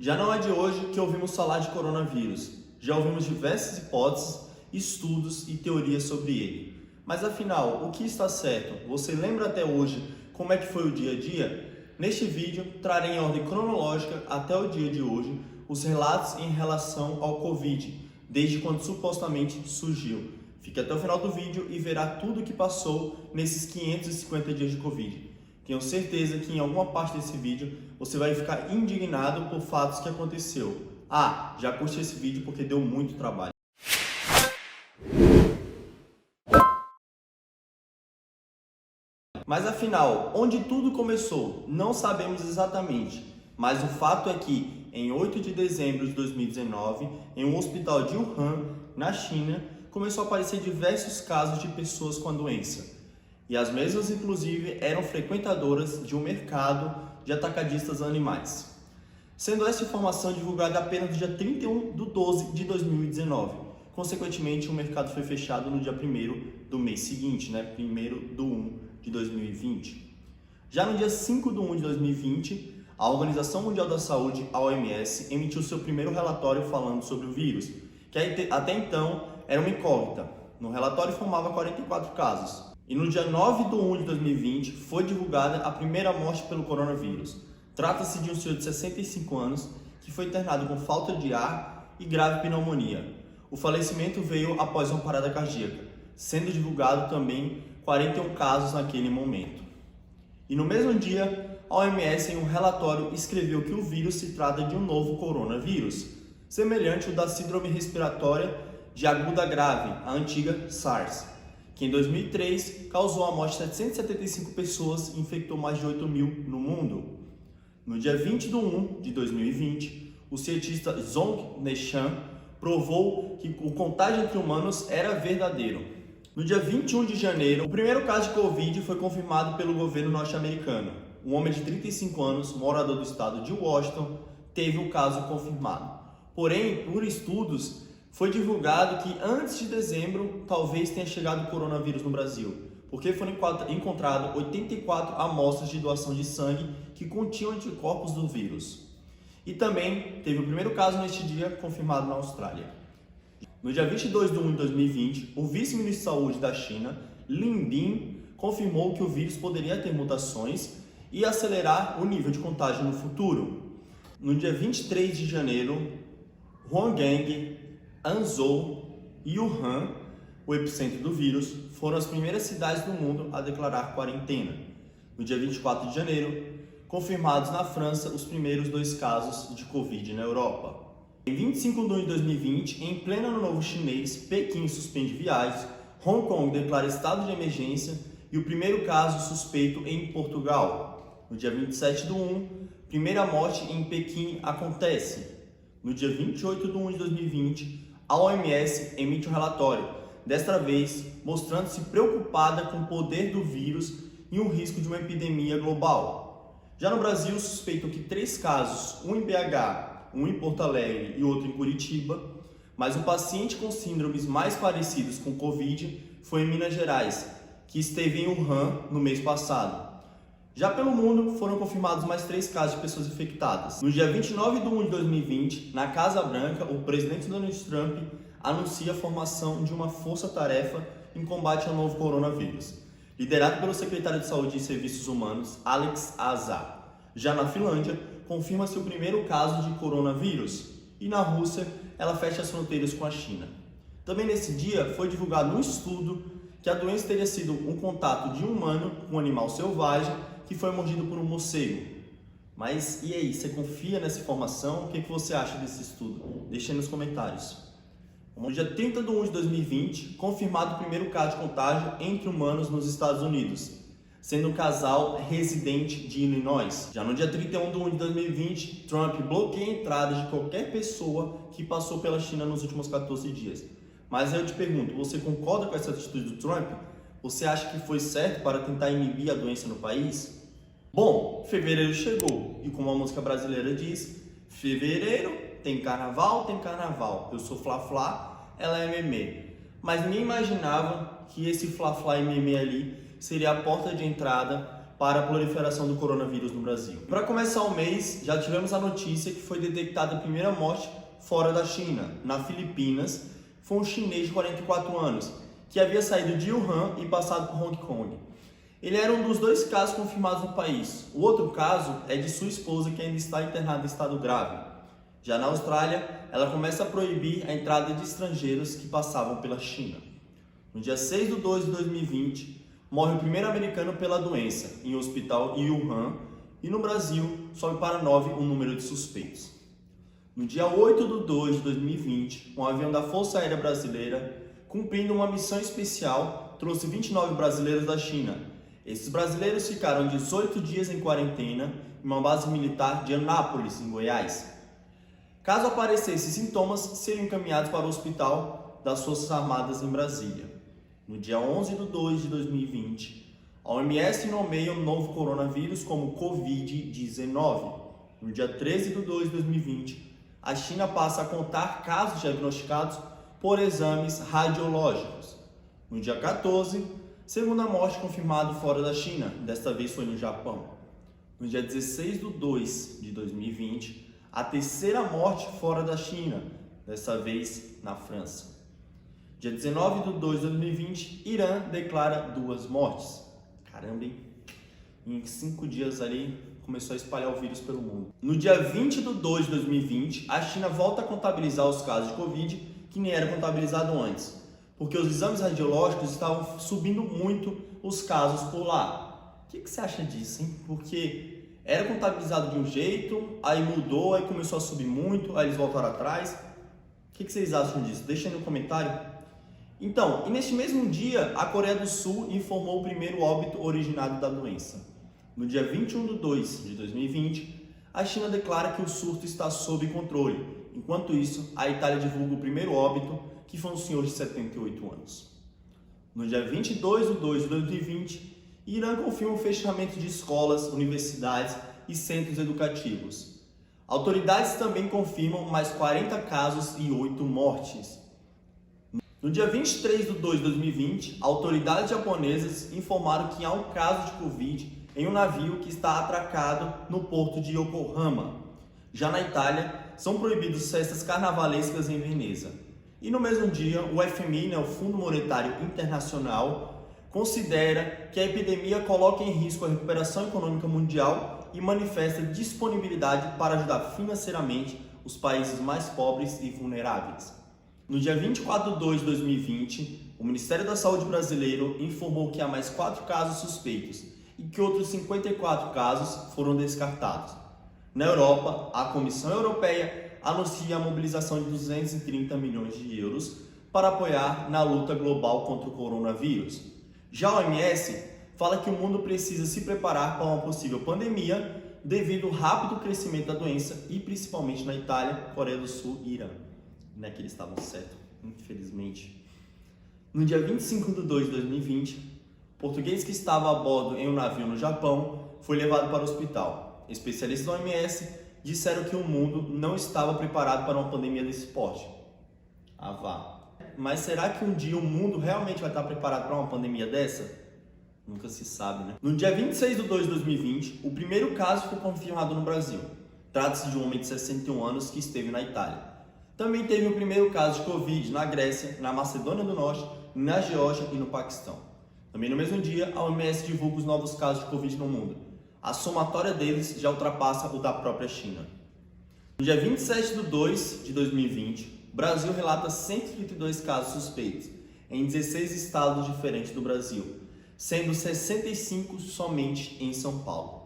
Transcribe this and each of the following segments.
Já não é de hoje que ouvimos falar de coronavírus. Já ouvimos diversas hipóteses, estudos e teorias sobre ele. Mas afinal, o que está certo? Você lembra até hoje como é que foi o dia a dia? Neste vídeo, trarei em ordem cronológica até o dia de hoje os relatos em relação ao Covid, desde quando supostamente surgiu. Fique até o final do vídeo e verá tudo o que passou nesses 550 dias de Covid. Tenho certeza que em alguma parte desse vídeo você vai ficar indignado por fatos que aconteceu. Já curte esse vídeo porque deu muito trabalho. Mas afinal, onde tudo começou? Não sabemos exatamente, mas o fato é que em 8 de dezembro de 2019, em um hospital de Wuhan, na China, começou a aparecer diversos casos de pessoas com a doença. E as mesmas, inclusive, eram frequentadoras de um mercado de atacadistas animais. Sendo essa informação divulgada apenas no dia 31/12 de 2019. Consequentemente, o mercado foi fechado no dia 1º do mês seguinte, 1º/1 de 2020. Já no dia 5/1 de 2020, a Organização Mundial da Saúde, a OMS, emitiu seu primeiro relatório falando sobre o vírus, que até então era uma incógnita. No relatório informava 44 casos. E no dia 9/1 de 2020 foi divulgada a primeira morte pelo coronavírus. Trata-se de um senhor de 65 anos que foi internado com falta de ar e grave pneumonia. O falecimento veio após uma parada cardíaca, sendo divulgado também 41 casos naquele momento. E no mesmo dia, a OMS em um relatório escreveu que o vírus se trata de um novo coronavírus, semelhante ao da síndrome respiratória de aguda grave, a antiga SARS, que em 2003 causou a morte de 775 pessoas e infectou mais de 8.000 no mundo. No dia 20/1 de 2020, o cientista Zhong Neshan provou que o contágio entre humanos era verdadeiro. No dia 21 de janeiro, o primeiro caso de Covid foi confirmado pelo governo norte-americano. Um homem de 35 anos, morador do estado de Washington, teve o caso confirmado. Porém, por estudos, foi divulgado que antes de dezembro talvez tenha chegado o coronavírus no Brasil, porque foram encontradas 84 amostras de doação de sangue que continham anticorpos do vírus. E também teve o primeiro caso neste dia confirmado na Austrália. No dia 22/1 de 2020, o vice-ministro de saúde da China, Lin Bin, confirmou que o vírus poderia ter mutações e acelerar o nível de contágio no futuro. No dia 23 de janeiro, Huanggang, Hangzhou e Wuhan, o epicentro do vírus, foram as primeiras cidades do mundo a declarar quarentena. No dia 24 de janeiro, confirmados na França os primeiros 2 casos de Covid na Europa. Em 25/1 de 2020, em pleno ano novo chinês, Pequim suspende viagens, Hong Kong declara estado de emergência e o primeiro caso suspeito em Portugal. No dia 27/1, primeira morte em Pequim acontece. No dia 28/1 de 2020, a OMS emite um relatório, desta vez mostrando-se preocupada com o poder do vírus e o risco de uma epidemia global. Já no Brasil, suspeitam que 3 casos, um em BH, um em Porto Alegre e outro em Curitiba, mas o paciente com síndromes mais parecidos com Covid foi em Minas Gerais, que esteve em Wuhan no mês passado. Já pelo mundo, foram confirmados mais 3 casos de pessoas infectadas. No dia 29/1 de 2020, na Casa Branca, o presidente Donald Trump anuncia a formação de uma força-tarefa em combate ao novo coronavírus, liderado pelo secretário de Saúde e Serviços Humanos, Alex Azar. Já na Finlândia, confirma-se o primeiro caso de coronavírus, e na Rússia, ela fecha as fronteiras com a China. Também nesse dia, foi divulgado um estudo que a doença teria sido um contato de um humano com um animal selvagem que foi mordido por um morcego. Mas e aí, você confia nessa informação? O que você acha desse estudo? Deixe aí nos comentários. No dia 30/1 de 2020, confirmado o primeiro caso de contágio entre humanos nos Estados Unidos, sendo um casal residente de Illinois. Já no dia 31/1 de 2020, Trump bloqueia a entrada de qualquer pessoa que passou pela China nos últimos 14 dias. Mas eu te pergunto, você concorda com essa atitude do Trump? Você acha que foi certo para tentar inibir a doença no país? Bom, fevereiro chegou e como a música brasileira diz, fevereiro tem carnaval, eu sou Fla-Fla, ela é Memê. Mas ninguém imaginava que esse Fla-Fla e Memê ali seria a porta de entrada para a proliferação do coronavírus no Brasil. Para começar o mês, já tivemos a notícia que foi detectada a primeira morte fora da China, na Filipinas. Foi um chinês de 44 anos, que havia saído de Wuhan e passado por Hong Kong. Ele era um dos 2 casos confirmados no país. O outro caso é de sua esposa, que ainda está internada em estado grave. Já na Austrália, ela começa a proibir a entrada de estrangeiros que passavam pela China. No dia 6 de 2 de 2020, morre o primeiro americano pela doença, em um hospital em Wuhan, e no Brasil sobe para 9 o número de suspeitos. No dia 8 de 2 de 2020, um avião da Força Aérea Brasileira, cumprindo uma missão especial, trouxe 29 brasileiros da China. Esses brasileiros ficaram 18 dias em quarentena em uma base militar de Anápolis, em Goiás. Caso aparecessem sintomas, seriam encaminhados para o Hospital das Forças Armadas em Brasília. No dia 11 de 2 de 2020, a OMS nomeia o novo coronavírus como Covid-19. No dia 13 de 2 de 2020, a China passa a contar casos diagnosticados por exames radiológicos. No dia 14, segunda morte confirmada fora da China, desta vez foi no Japão. No dia 16 de 2 de 2020, a terceira morte fora da China, desta vez na França. Dia 19 de 2 de 2020, Irã declara 2 mortes. Caramba, hein? Em 5 dias ali, começou a espalhar o vírus pelo mundo. No dia 20 de 2 de 2020, a China volta a contabilizar os casos de Covid que nem era contabilizado antes, porque os exames radiológicos estavam subindo muito os casos por lá. O que você acha disso, hein? Porque era contabilizado de um jeito, aí mudou, aí começou a subir muito, aí eles voltaram atrás. O que vocês acham disso? Deixa aí no comentário. Então, e neste mesmo dia, a Coreia do Sul informou o primeiro óbito originado da doença. No dia 21 de 2 de 2020, a China declara que o surto está sob controle. Enquanto isso, a Itália divulga o primeiro óbito, que foi um senhor de 78 anos. No dia 22 de 2 de 2020, Irã confirma o fechamento de escolas, universidades e centros educativos. Autoridades também confirmam mais 40 casos e 8 mortes. No dia 23 de 2 de 2020, autoridades japonesas informaram que há um caso de Covid em um navio que está atracado no porto de Yokohama. Já na Itália, são proibidas festas carnavalescas em Veneza. E no mesmo dia, o FMI, o Fundo Monetário Internacional, considera que a epidemia coloca em risco a recuperação econômica mundial e manifesta disponibilidade para ajudar financeiramente os países mais pobres e vulneráveis. No dia 24 de 2 de 2020, o Ministério da Saúde brasileiro informou que há mais 4 casos suspeitos e que outros 54 casos foram descartados. Na Europa, a Comissão Europeia anuncia a mobilização de 230 milhões de euros para apoiar na luta global contra o coronavírus. Já a OMS fala que o mundo precisa se preparar para uma possível pandemia devido ao rápido crescimento da doença e principalmente na Itália, Coreia do Sul e Irã. Não é que eles estavam certos, infelizmente. No dia 25 de 2 de 2020, o português que estava a bordo em um navio no Japão foi levado para o hospital. Especialistas da OMS disseram que o mundo não estava preparado para uma pandemia desse porte. Ah, vá. Mas será que um dia o mundo realmente vai estar preparado para uma pandemia dessa? Nunca se sabe, né? No dia 26 de 2 de 2020, o primeiro caso foi confirmado no Brasil. Trata-se de um homem de 61 anos que esteve na Itália. Também teve o primeiro caso de Covid na Grécia, na Macedônia do Norte, na Geórgia e no Paquistão. Também no mesmo dia, a OMS divulga os novos casos de Covid no mundo. A somatória deles já ultrapassa o da própria China. No dia 27 de 2 de 2020, o Brasil relata 132 casos suspeitos em 16 estados diferentes do Brasil, sendo 65 somente em São Paulo.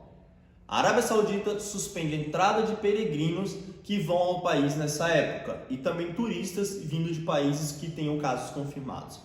A Arábia Saudita suspende a entrada de peregrinos que vão ao país nessa época e também turistas vindos de países que tenham casos confirmados.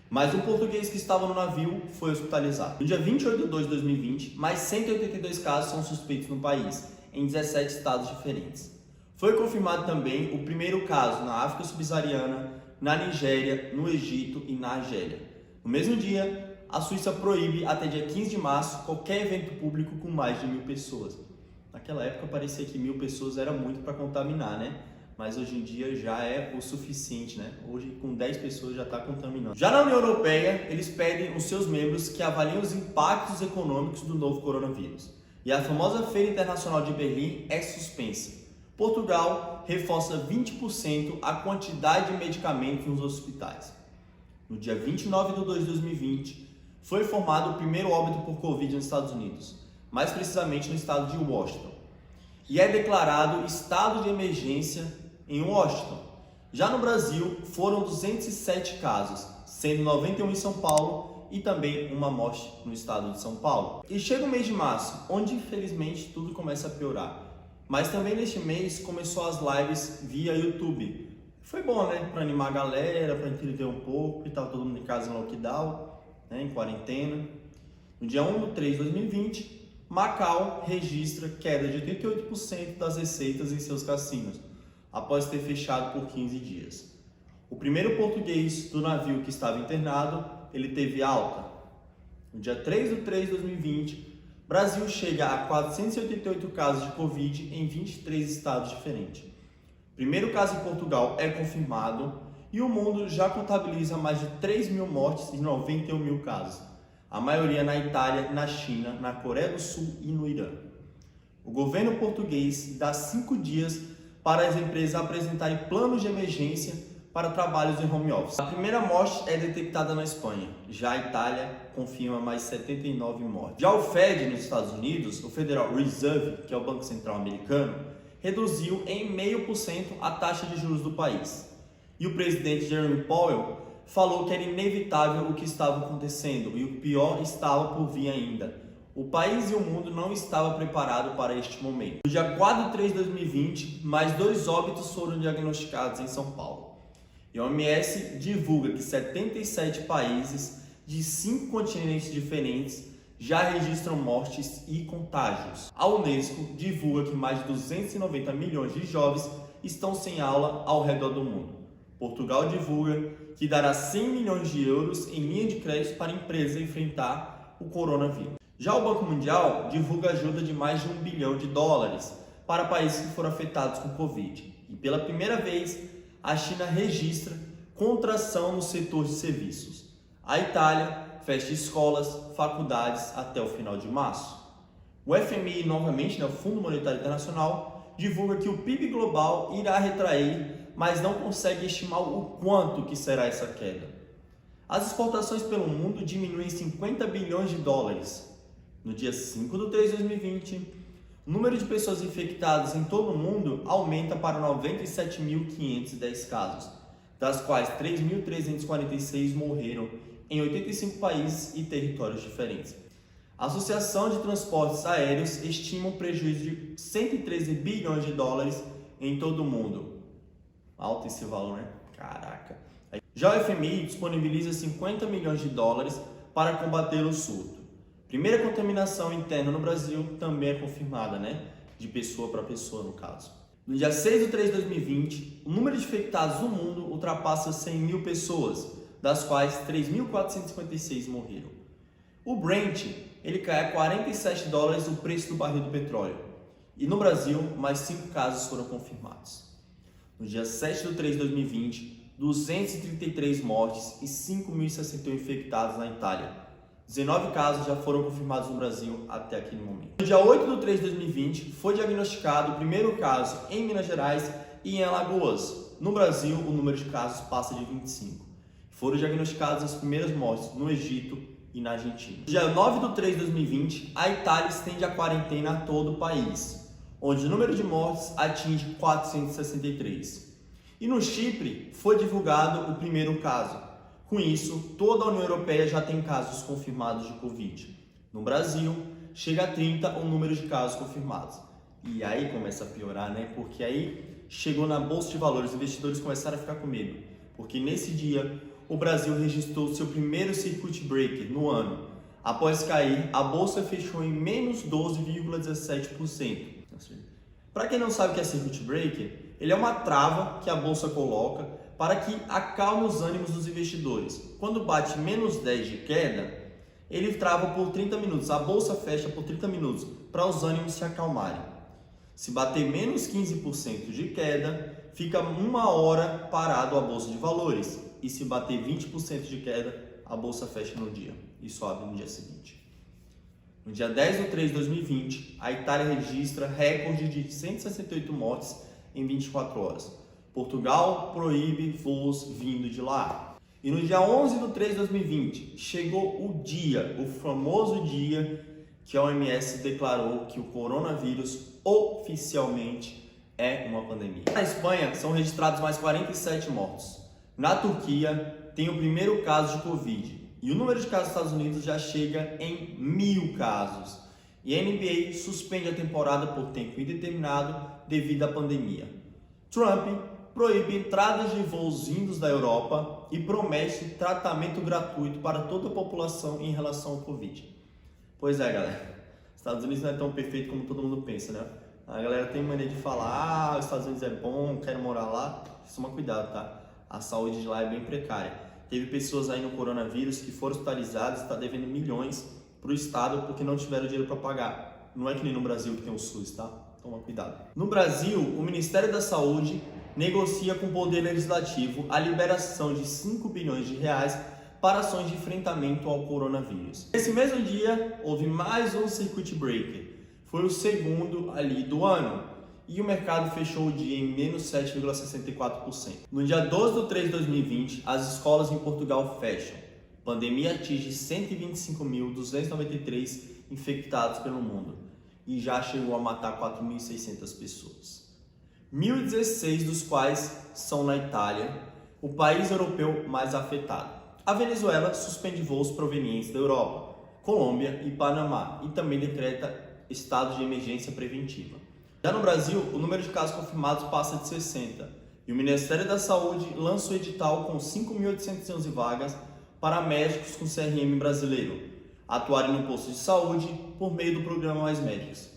Mas um português que estava no navio foi hospitalizado. No dia 28 de 2 de 2020, mais 182 casos são suspeitos no país, em 17 estados diferentes. Foi confirmado também o primeiro caso na África Subsaariana, na Nigéria, no Egito e na Argélia. No mesmo dia, a Suíça proíbe até dia 15 de março qualquer evento público com mais de 1.000 pessoas. Naquela época parecia que 1.000 pessoas era muito para contaminar, né? Mas hoje em dia já é o suficiente, né? Hoje com 10 pessoas já está contaminando. Já na União Europeia, eles pedem os seus membros que avaliem os impactos econômicos do novo coronavírus. E a famosa Feira Internacional de Berlim é suspensa. Portugal reforça 20% a quantidade de medicamentos nos hospitais. No dia 29 de 2 de 2020, foi informado o primeiro óbito por Covid nos Estados Unidos, mais precisamente no estado de Washington. E é declarado estado de emergência em Washington. Já no Brasil, foram 207 casos, sendo 91 em São Paulo e também uma morte no estado de São Paulo. E chega o mês de março, onde infelizmente tudo começa a piorar. Mas também neste mês começou as lives via YouTube. Foi bom, né? Para animar a galera, para entender um pouco, e tal, todo mundo em casa em lockdown, né? Em quarentena. No dia 1 de 3 de 2020, Macau registra queda de 88% das receitas em seus cassinos, após ter fechado por 15 dias. O primeiro português do navio que estava internado, ele teve alta. No dia 3 de 3 de 2020, Brasil chega a 488 casos de Covid em 23 estados diferentes. O primeiro caso em Portugal é confirmado e o mundo já contabiliza mais de 3 mil mortes e 91 mil casos. A maioria na Itália, na China, na Coreia do Sul e no Irã. O governo português dá 5 dias para as empresas apresentarem planos de emergência para trabalhos em home office. A primeira morte é detectada na Espanha, já a Itália confirma mais 79 mortes. Já o Fed nos Estados Unidos, o Federal Reserve, que é o Banco Central americano, reduziu em 0,5% a taxa de juros do país. E o presidente Jerome Powell falou que era inevitável o que estava acontecendo e o pior estava por vir ainda. O país e o mundo não estavam preparados para este momento. No dia 4 de 3 de 2020, mais 2 óbitos foram diagnosticados em São Paulo. E a OMS divulga que 77 países de 5 continentes diferentes já registram mortes e contágios. A Unesco divulga que mais de 290 milhões de jovens estão sem aula ao redor do mundo. Portugal divulga que dará 100 milhões de euros em linha de crédito para empresas enfrentar o coronavírus. Já o Banco Mundial divulga ajuda de mais de $1 bilhão para países que foram afetados com Covid. E pela primeira vez, a China registra contração no setor de serviços. A Itália fecha escolas, faculdades até o final de março. O FMI, novamente, o Fundo Monetário Internacional, divulga que o PIB global irá retrair, mas não consegue estimar o quanto que será essa queda. As exportações pelo mundo diminuem $50 bilhões. No dia 5 de 3 de 2020, o número de pessoas infectadas em todo o mundo aumenta para 97.510 casos, das quais 3.346 morreram em 85 países e territórios diferentes. A Associação de Transportes Aéreos estima um prejuízo de $113 bilhões em todo o mundo. Alto esse valor, né? Caraca! Já o FMI disponibiliza $50 milhões para combater o surto. Primeira contaminação interna no Brasil também é confirmada, né? De pessoa para pessoa, no caso. No dia 6 de 3 de 2020, o número de infectados no mundo ultrapassa 100 mil pessoas, das quais 3.456 morreram. O Brent, ele cai a $47 o preço do barril do petróleo. E no Brasil, mais 5 casos foram confirmados. No dia 7 de 3 de 2020, 233 mortes e 5.061 infectados na Itália. 19 casos já foram confirmados no Brasil até aquele momento. No dia 8 de 3 de 2020, foi diagnosticado o primeiro caso em Minas Gerais e em Alagoas. No Brasil, o número de casos passa de 25. Foram diagnosticadas as primeiras mortes no Egito e na Argentina. No dia 9 de 3 de 2020, a Itália estende a quarentena a todo o país, onde o número de mortes atinge 463. E no Chipre, foi divulgado o primeiro caso. Com isso, toda a União Europeia já tem casos confirmados de Covid. No Brasil, chega a 30 o número de casos confirmados. E aí começa a piorar, né? Porque aí chegou na Bolsa de Valores, os investidores começaram a ficar com medo. Porque nesse dia, o Brasil registrou seu primeiro circuit breaker no ano. Após cair, a Bolsa fechou em menos 12,17%. Para quem não sabe o que é circuit breaker, ele é uma trava que a Bolsa coloca para que acalme os ânimos dos investidores. Quando bate menos 10 de queda, ele trava por 30 minutos. A bolsa fecha por 30 minutos para os ânimos se acalmarem. Se bater menos 15% de queda, fica 1 hora parado a Bolsa de Valores. E se bater 20% de queda, a Bolsa fecha no dia e sobe no dia seguinte. No dia 10/3 de 2020, a Itália registra recorde de 168 mortes em 24 horas. Portugal proíbe voos vindo de lá. E no dia 11/3 de 2020, chegou o dia, o famoso dia que a OMS declarou que o coronavírus oficialmente é uma pandemia. Na Espanha, são registrados mais 47 mortos. Na Turquia, tem o primeiro caso de Covid. E o número de casos nos Estados Unidos já chega em 1.000 casos. E a NBA suspende a temporada por tempo indeterminado devido à pandemia. Trump proíbe entradas de voos vindos da Europa e promete tratamento gratuito para toda a população em relação ao Covid. Pois é, galera. Estados Unidos não é tão perfeito como todo mundo pensa, né? A galera tem mania de falar, os Estados Unidos é bom, quero morar lá. Toma cuidado, tá? A saúde de lá é bem precária. Teve pessoas aí no coronavírus que foram hospitalizadas e está devendo milhões para o Estado porque não tiveram dinheiro para pagar. Não é que nem no Brasil que tem o SUS, tá? Toma cuidado. No Brasil, o Ministério da Saúde negocia com o Poder Legislativo a liberação de 5 bilhões de reais para ações de enfrentamento ao coronavírus. Nesse mesmo dia, houve mais um circuit breaker. Foi o segundo ali do ano. E o mercado fechou o dia em menos 7,64%. No dia 12/3 de 2020, as escolas em Portugal fecham. Pandemia atinge 125.293 infectados pelo mundo e já chegou a matar 4.600 pessoas. 1.016 dos quais são na Itália, o país europeu mais afetado. A Venezuela suspende voos provenientes da Europa, Colômbia e Panamá e também decreta estado de emergência preventiva. Já no Brasil, o número de casos confirmados passa de 60 e o Ministério da Saúde lança o edital com 5.811 vagas para médicos com CRM brasileiro atuarem no posto de saúde por meio do programa Mais Médicos.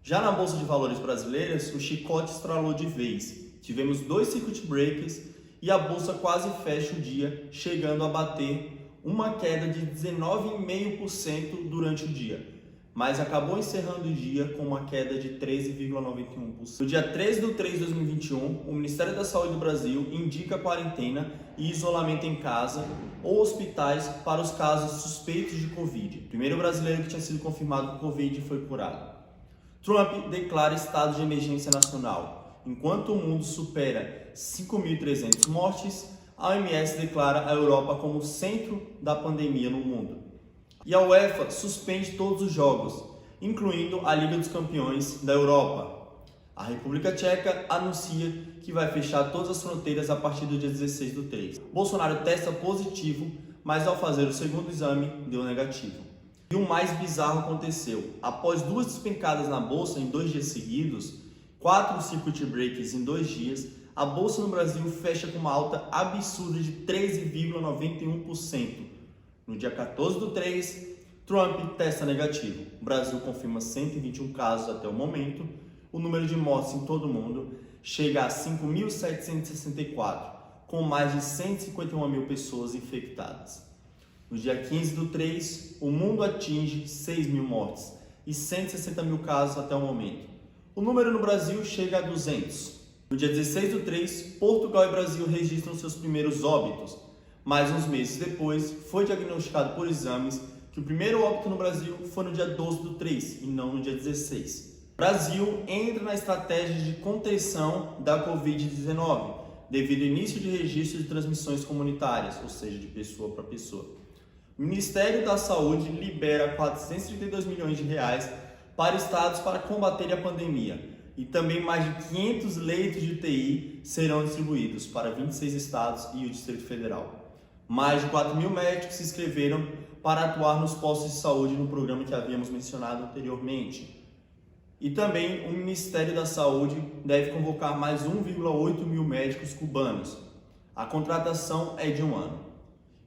Já na Bolsa de Valores brasileiras, o chicote estralou de vez. Tivemos 2 circuit breakers e a Bolsa quase fecha o dia, chegando a bater uma queda de 19,5% durante o dia. Mas acabou encerrando o dia com uma queda de 13,91%. No dia 13/3 de 2021, o Ministério da Saúde do Brasil indica quarentena e isolamento em casa ou hospitais para os casos suspeitos de Covid. O primeiro brasileiro que tinha sido confirmado com Covid foi curado. Trump declara estado de emergência nacional. Enquanto o mundo supera 5.300 mortes, a OMS declara a Europa como o centro da pandemia no mundo. E a UEFA suspende todos os jogos, incluindo a Liga dos Campeões da Europa. A República Tcheca anuncia que vai fechar todas as fronteiras a partir do dia 16/3. Bolsonaro testa positivo, mas ao fazer o segundo exame, deu negativo. E o mais bizarro aconteceu. Após 2 despencadas na Bolsa em 2 dias seguidos, 4 circuit breakers em 2 dias, a Bolsa no Brasil fecha com uma alta absurda de 13,91%. No dia 14/3, Trump testa negativo. O Brasil confirma 121 casos até o momento. O número de mortes em todo o mundo chega a 5.764, com mais de 151 mil pessoas infectadas. No dia 15/3, o mundo atinge 6.000 mortes e 160 mil casos até o momento. O número no Brasil chega a 200. No dia 16/3, Portugal e Brasil registram seus primeiros óbitos. Mas uns meses depois, foi diagnosticado por exames que o primeiro óbito no Brasil foi no dia 12/3 e não no dia 16. O Brasil entra na estratégia de contenção da Covid-19, devido ao início de registro de transmissões comunitárias, ou seja, de pessoa para pessoa. O Ministério da Saúde libera 432 milhões de reais para estados para combater a pandemia. E também mais de 500 leitos de UTI serão distribuídos para 26 estados e o Distrito Federal. Mais de 4.000 médicos se inscreveram para atuar nos postos de saúde no programa que havíamos mencionado anteriormente. E também o Ministério da Saúde deve convocar mais 1,8 mil médicos cubanos. A contratação é de 1 ano.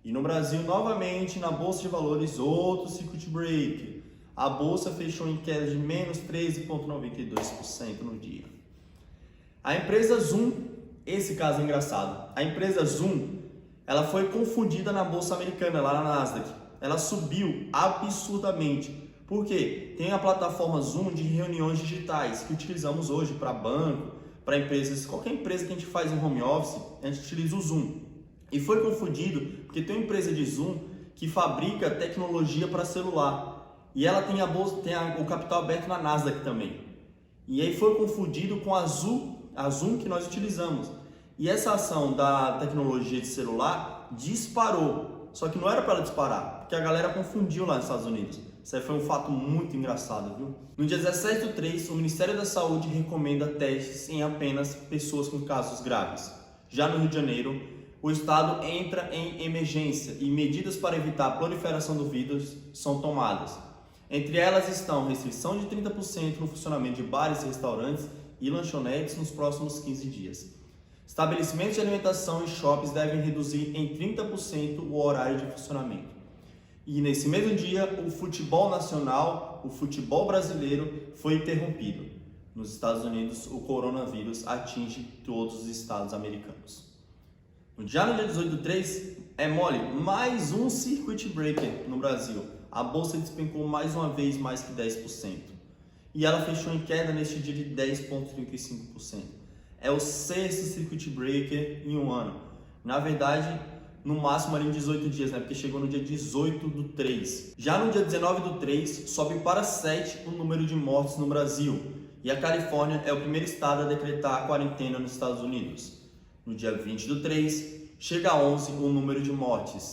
E no Brasil, novamente, na Bolsa de Valores, outro circuit break. A Bolsa fechou em queda de menos 13,92% no dia. A empresa Zoom, esse caso é engraçado, a empresa Zoom, ela foi confundida na Bolsa Americana, lá na Nasdaq. Ela subiu absurdamente, Por quê? Tem a plataforma Zoom de reuniões digitais que utilizamos hoje para banco, para empresas, qualquer empresa que a gente faz em home office, a gente utiliza o Zoom. E foi confundido porque tem uma empresa de Zoom que fabrica tecnologia para celular e ela tem o capital aberto na Nasdaq também. E aí foi confundido com a Zoom que nós utilizamos. E essa ação da tecnologia de celular disparou, só que não era para ela disparar, porque a galera confundiu lá nos Estados Unidos. Isso aí foi um fato muito engraçado, viu? No dia 17/3, o Ministério da Saúde recomenda testes em apenas pessoas com casos graves. Já no Rio de Janeiro, o estado entra em emergência e medidas para evitar a proliferação do vírus são tomadas. Entre elas estão restrição de 30% no funcionamento de bares e restaurantes e lanchonetes nos próximos 15 dias. Estabelecimentos de alimentação e shoppings devem reduzir em 30% o horário de funcionamento. E nesse mesmo dia, o futebol nacional, o futebol brasileiro, foi interrompido. Nos Estados Unidos, o coronavírus atinge todos os estados americanos. Já no dia 18/3, é mole, mais um circuit breaker no Brasil. A bolsa despencou mais uma vez mais que 10%. E ela fechou em queda neste dia de 10,35%. É o sexto circuit breaker em um ano. Na verdade, no máximo ali em 18 dias, né? Porque chegou no dia 18/3. Já no dia 19/3, sobe para 7 o número de mortes no Brasil. E a Califórnia é o primeiro estado a decretar a quarentena nos Estados Unidos. No dia 20/3, chega a 11 o número de mortes,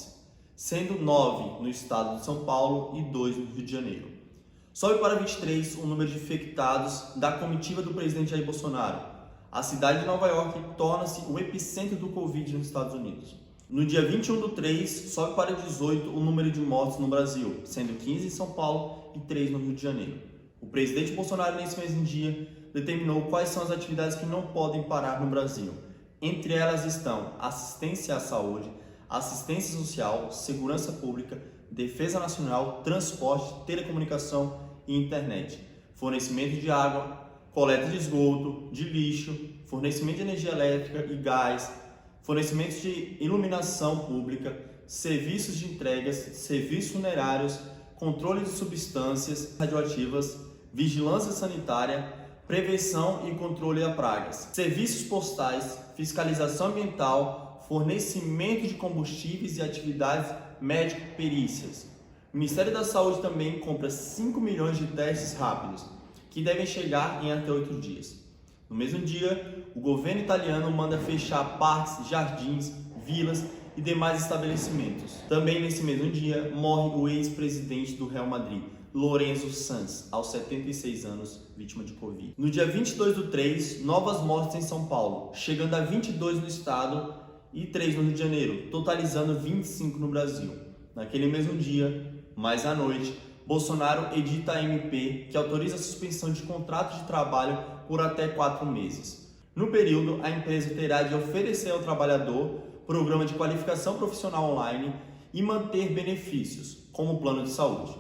sendo 9 no estado de São Paulo e 2 no Rio de Janeiro. Sobe para 23 o número de infectados da comitiva do presidente Jair Bolsonaro. A cidade de Nova York torna-se o epicentro do Covid nos Estados Unidos. No dia 21/3, sobe para 18 o número de mortes no Brasil, sendo 15 em São Paulo e 3 no Rio de Janeiro. O presidente Bolsonaro, nesse mesmo dia, determinou quais são as atividades que não podem parar no Brasil. Entre elas estão assistência à saúde, assistência social, segurança pública, defesa nacional, transporte, telecomunicação e internet, fornecimento de água, coleta de esgoto, de lixo, fornecimento de energia elétrica e gás, fornecimentos de iluminação pública, serviços de entregas, serviços funerários, controle de substâncias radioativas, vigilância sanitária, prevenção e controle a pragas, serviços postais, fiscalização ambiental, fornecimento de combustíveis e atividades médico-perícias. O Ministério da Saúde também compra 5 milhões de testes rápidos, que devem chegar em até 8 dias. No mesmo dia, o governo italiano manda fechar parques, jardins, vilas e demais estabelecimentos. Também nesse mesmo dia, morre o ex-presidente do Real Madrid, Lorenzo Sanz, aos 76 anos, vítima de Covid. No dia 22/3, novas mortes em São Paulo, chegando a 22 no estado e 3 no Rio de Janeiro, totalizando 25 no Brasil. Naquele mesmo dia, mais à noite, Bolsonaro edita a MP que autoriza a suspensão de contrato de trabalho por até 4 meses. No período, a empresa terá de oferecer ao trabalhador programa de qualificação profissional online e manter benefícios, como o plano de saúde.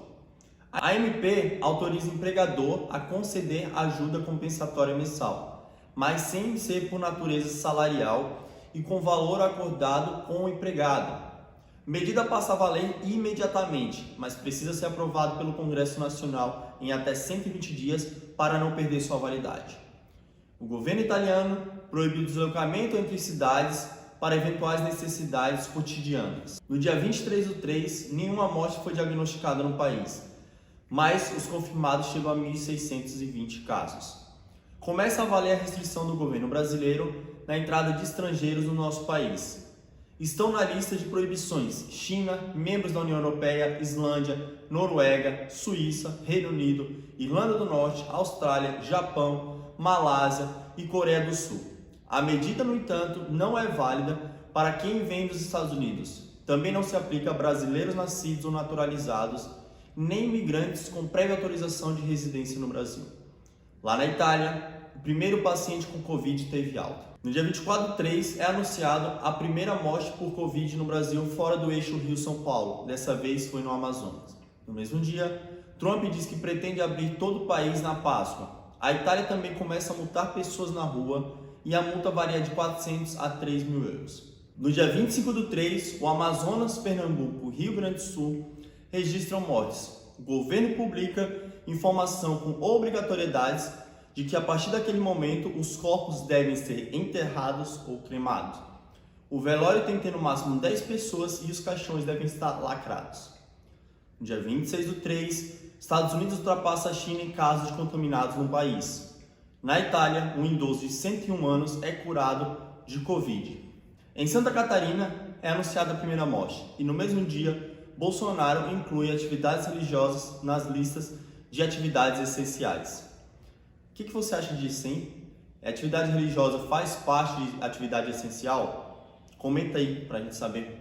A MP autoriza o empregador a conceder ajuda compensatória mensal, mas sem ser por natureza salarial e com valor acordado com o empregado. Medida passa a valer imediatamente, mas precisa ser aprovado pelo Congresso Nacional em até 120 dias para não perder sua validade. O governo italiano proíbe o deslocamento entre cidades para eventuais necessidades cotidianas. No dia 23/3, nenhuma morte foi diagnosticada no país, mas os confirmados chegam a 1.620 casos. Começa a valer a restrição do governo brasileiro na entrada de estrangeiros no nosso país. Estão na lista de proibições China, membros da União Europeia, Islândia, Noruega, Suíça, Reino Unido, Irlanda do Norte, Austrália, Japão, Malásia e Coreia do Sul. A medida, no entanto, não é válida para quem vem dos Estados Unidos. Também não se aplica a brasileiros nascidos ou naturalizados, nem imigrantes com prévia autorização de residência no Brasil. Lá na Itália, o primeiro paciente com Covid teve alta. No dia 24/3 é anunciado a primeira morte por Covid no Brasil fora do eixo Rio-São Paulo. Dessa vez foi no Amazonas. No mesmo dia, Trump diz que pretende abrir todo o país na Páscoa. A Itália também começa a multar pessoas na rua e a multa varia de 400 a 3 mil euros. No dia 25/3, o Amazonas, Pernambuco e Rio Grande do Sul registram mortes. O governo publica informação com obrigatoriedades de que a partir daquele momento os corpos devem ser enterrados ou cremados. O velório tem que ter no máximo 10 pessoas e os caixões devem estar lacrados. No dia 26/3, Estados Unidos ultrapassa a China em casos de contaminados no país. Na Itália, um idoso de 101 anos é curado de Covid. Em Santa Catarina, é anunciada a primeira morte. E no mesmo dia, Bolsonaro inclui atividades religiosas nas listas de atividades essenciais. O que você acha disso, hein? Atividade religiosa faz parte de atividade essencial? Comenta aí pra gente saber.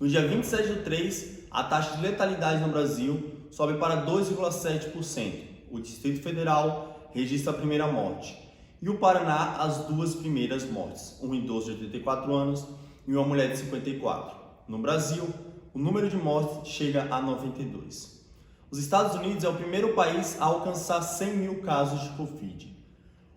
No dia 27/3, a taxa de letalidade no Brasil sobe para 2,7%. O Distrito Federal registra a primeira morte. E o Paraná, as duas primeiras mortes. Um idoso de 84 anos e uma mulher de 54. No Brasil, o número de mortes chega a 92. Os Estados Unidos é o primeiro país a alcançar 100 mil casos de Covid.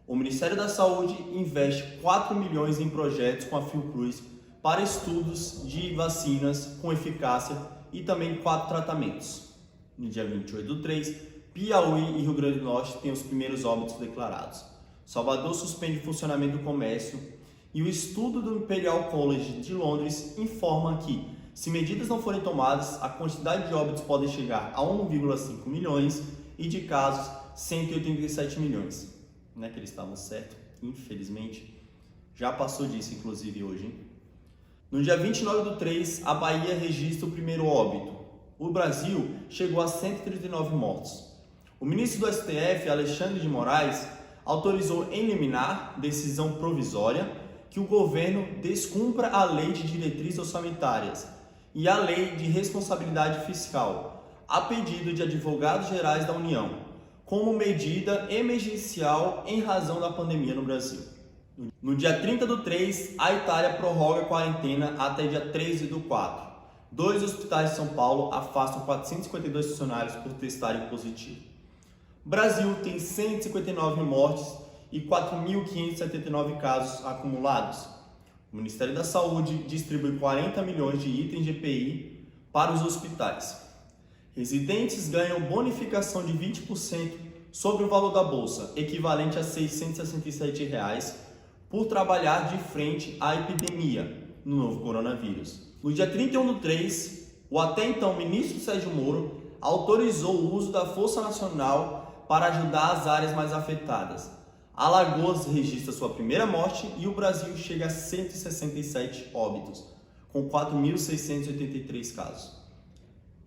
O Ministério da Saúde investe 4 milhões em projetos com a Fiocruz para estudos de vacinas com eficácia e também 4 tratamentos. No dia 28/3, Piauí e Rio Grande do Norte têm os primeiros óbitos declarados. Salvador suspende o funcionamento do comércio e o estudo do Imperial College de Londres informa que, se medidas não forem tomadas, a quantidade de óbitos pode chegar a 1,5 milhões e de casos 187 milhões. Não é que eles estavam certos, infelizmente. Já passou disso, inclusive, hoje, hein? No dia 29/3, a Bahia registra o primeiro óbito. O Brasil chegou a 139 mortos. O ministro do STF, Alexandre de Moraes, autorizou em liminar, decisão provisória, que o governo descumpra a Lei de Diretrizes Orçamentárias e a Lei de Responsabilidade Fiscal, a pedido de advogados gerais da União, como medida emergencial em razão da pandemia no Brasil. No dia 30/3, a Itália prorroga a quarentena até dia 13/4. 2 hospitais de São Paulo afastam 452 funcionários por testarem positivo. O Brasil tem 159 mortes e 4.579 casos acumulados. O Ministério da Saúde distribui 40 milhões de itens de EPI para os hospitais. Residentes ganham bonificação de 20% sobre o valor da bolsa, equivalente a R$ 667, por trabalhar de frente à epidemia no novo coronavírus. No dia 31/3, o até então ministro Sérgio Moro autorizou o uso da Força Nacional para ajudar as áreas mais afetadas. Alagoas registra sua primeira morte e o Brasil chega a 167 óbitos, com 4.683 casos.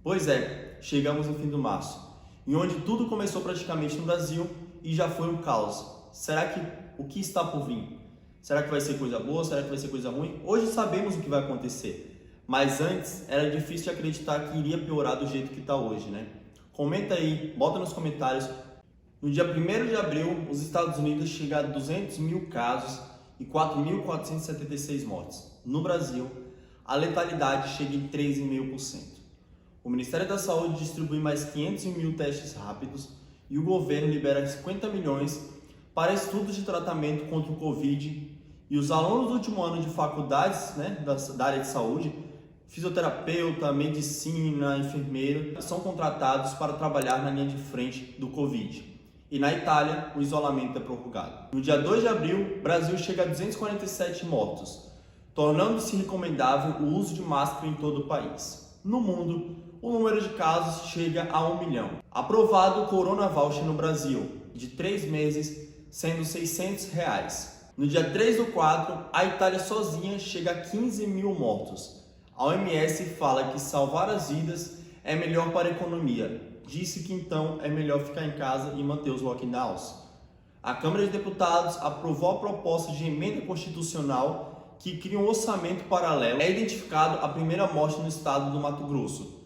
Pois é, chegamos no fim do março, em onde tudo começou praticamente no Brasil e já foi um caos. Será que o que está por vir? Será que vai ser coisa boa? Será que vai ser coisa ruim? Hoje sabemos o que vai acontecer, mas antes era difícil de acreditar que iria piorar do jeito que está hoje, né? Comenta aí, bota nos comentários. No dia 1º de abril, os Estados Unidos chegam a 200 mil casos e 4.476 mortes. No Brasil, a letalidade chega em 13,5%. O Ministério da Saúde distribui mais 500 mil testes rápidos e o governo libera 50 milhões para estudos de tratamento contra o Covid, e os alunos do último ano de faculdades, da área de saúde, fisioterapeuta, medicina, enfermeiro, são contratados para trabalhar na linha de frente do Covid. E na Itália, o isolamento é prorrogado. No dia 2 de abril, o Brasil chega a 247 mortos, tornando-se recomendável o uso de máscara em todo o país. No mundo, o número de casos chega a 1 milhão. Aprovado o Corona Voucher no Brasil, de 3 meses, sendo R$ 600. No dia 3/4, a Itália sozinha chega a 15 mil mortos. A OMS fala que salvar as vidas é melhor para a economia. Disse que então é melhor ficar em casa e manter os lockdowns. A Câmara de Deputados aprovou a proposta de emenda constitucional que cria um orçamento paralelo. É identificado a primeira morte no estado do Mato Grosso.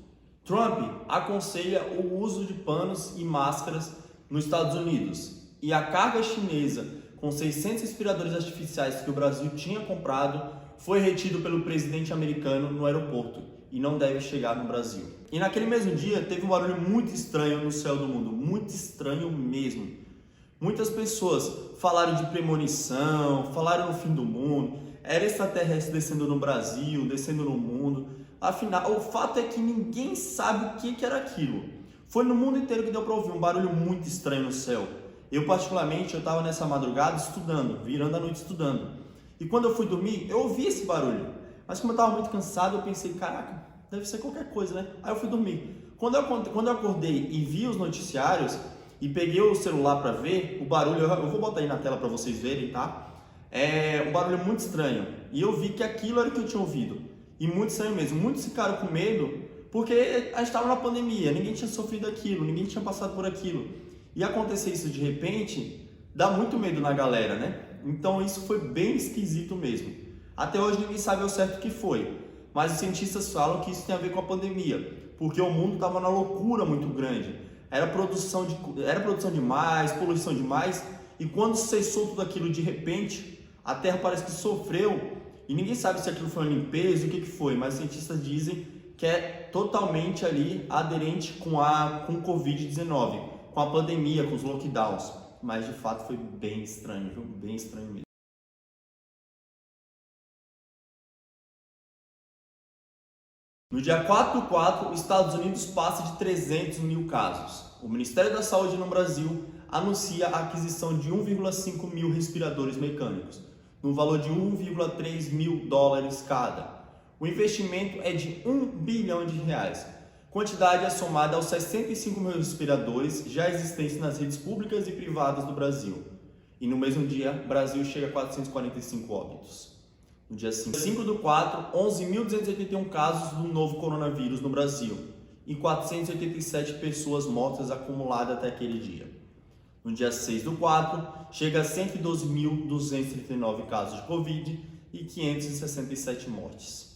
Trump aconselha o uso de panos e máscaras nos Estados Unidos. E a carga chinesa com 600 respiradores artificiais que o Brasil tinha comprado foi retido pelo presidente americano no aeroporto e não deve chegar no Brasil. E naquele mesmo dia teve um barulho muito estranho no céu do mundo, muito estranho mesmo. Muitas pessoas falaram de premonição, falaram no fim do mundo, era extraterrestre descendo no Brasil, descendo no mundo. Afinal, o fato é que ninguém sabe o que era aquilo. Foi no mundo inteiro que deu para ouvir um barulho muito estranho no céu. Eu particularmente, eu estava nessa madrugada estudando, virando a noite estudando. E quando eu fui dormir, eu ouvi esse barulho. Mas como eu estava muito cansado, eu pensei, caraca, deve ser qualquer coisa, né? Aí eu fui dormir. Quando eu acordei e vi os noticiários e peguei o celular para ver, o barulho, eu vou botar aí na tela para vocês verem, tá? Um barulho muito estranho. E eu vi que aquilo era o que eu tinha ouvido. E muito estranho mesmo. Muitos ficaram com medo porque a gente estava na pandemia, ninguém tinha sofrido aquilo, ninguém tinha passado por aquilo. E acontecer isso de repente, dá muito medo na galera, né? Então isso foi bem esquisito mesmo. Até hoje ninguém sabe ao certo o que foi, mas os cientistas falam que isso tem a ver com a pandemia, porque o mundo estava na loucura muito grande. Era produção demais, poluição demais, e quando cessou tudo aquilo de repente, a Terra parece que sofreu, e ninguém sabe se aquilo foi uma limpeza, o que foi, mas os cientistas dizem que é totalmente ali aderente com o Covid-19, com a pandemia, com os lockdowns. Mas de fato foi bem estranho, viu? Bem estranho mesmo. No dia 4/4, os Estados Unidos passa de 300 mil casos. O Ministério da Saúde no Brasil anuncia a aquisição de 1,5 mil respiradores mecânicos, no valor de 1,3 mil dólares cada. O investimento é de R$1 bilhão, quantidade é somada aos 65 mil respiradores já existentes nas redes públicas e privadas do Brasil. E no mesmo dia, o Brasil chega a 445 óbitos. No dia 5/4, 11.281 casos do novo coronavírus no Brasil e 487 pessoas mortas acumuladas até aquele dia. No dia 6/4, chega a 112.239 casos de Covid e 567 mortes.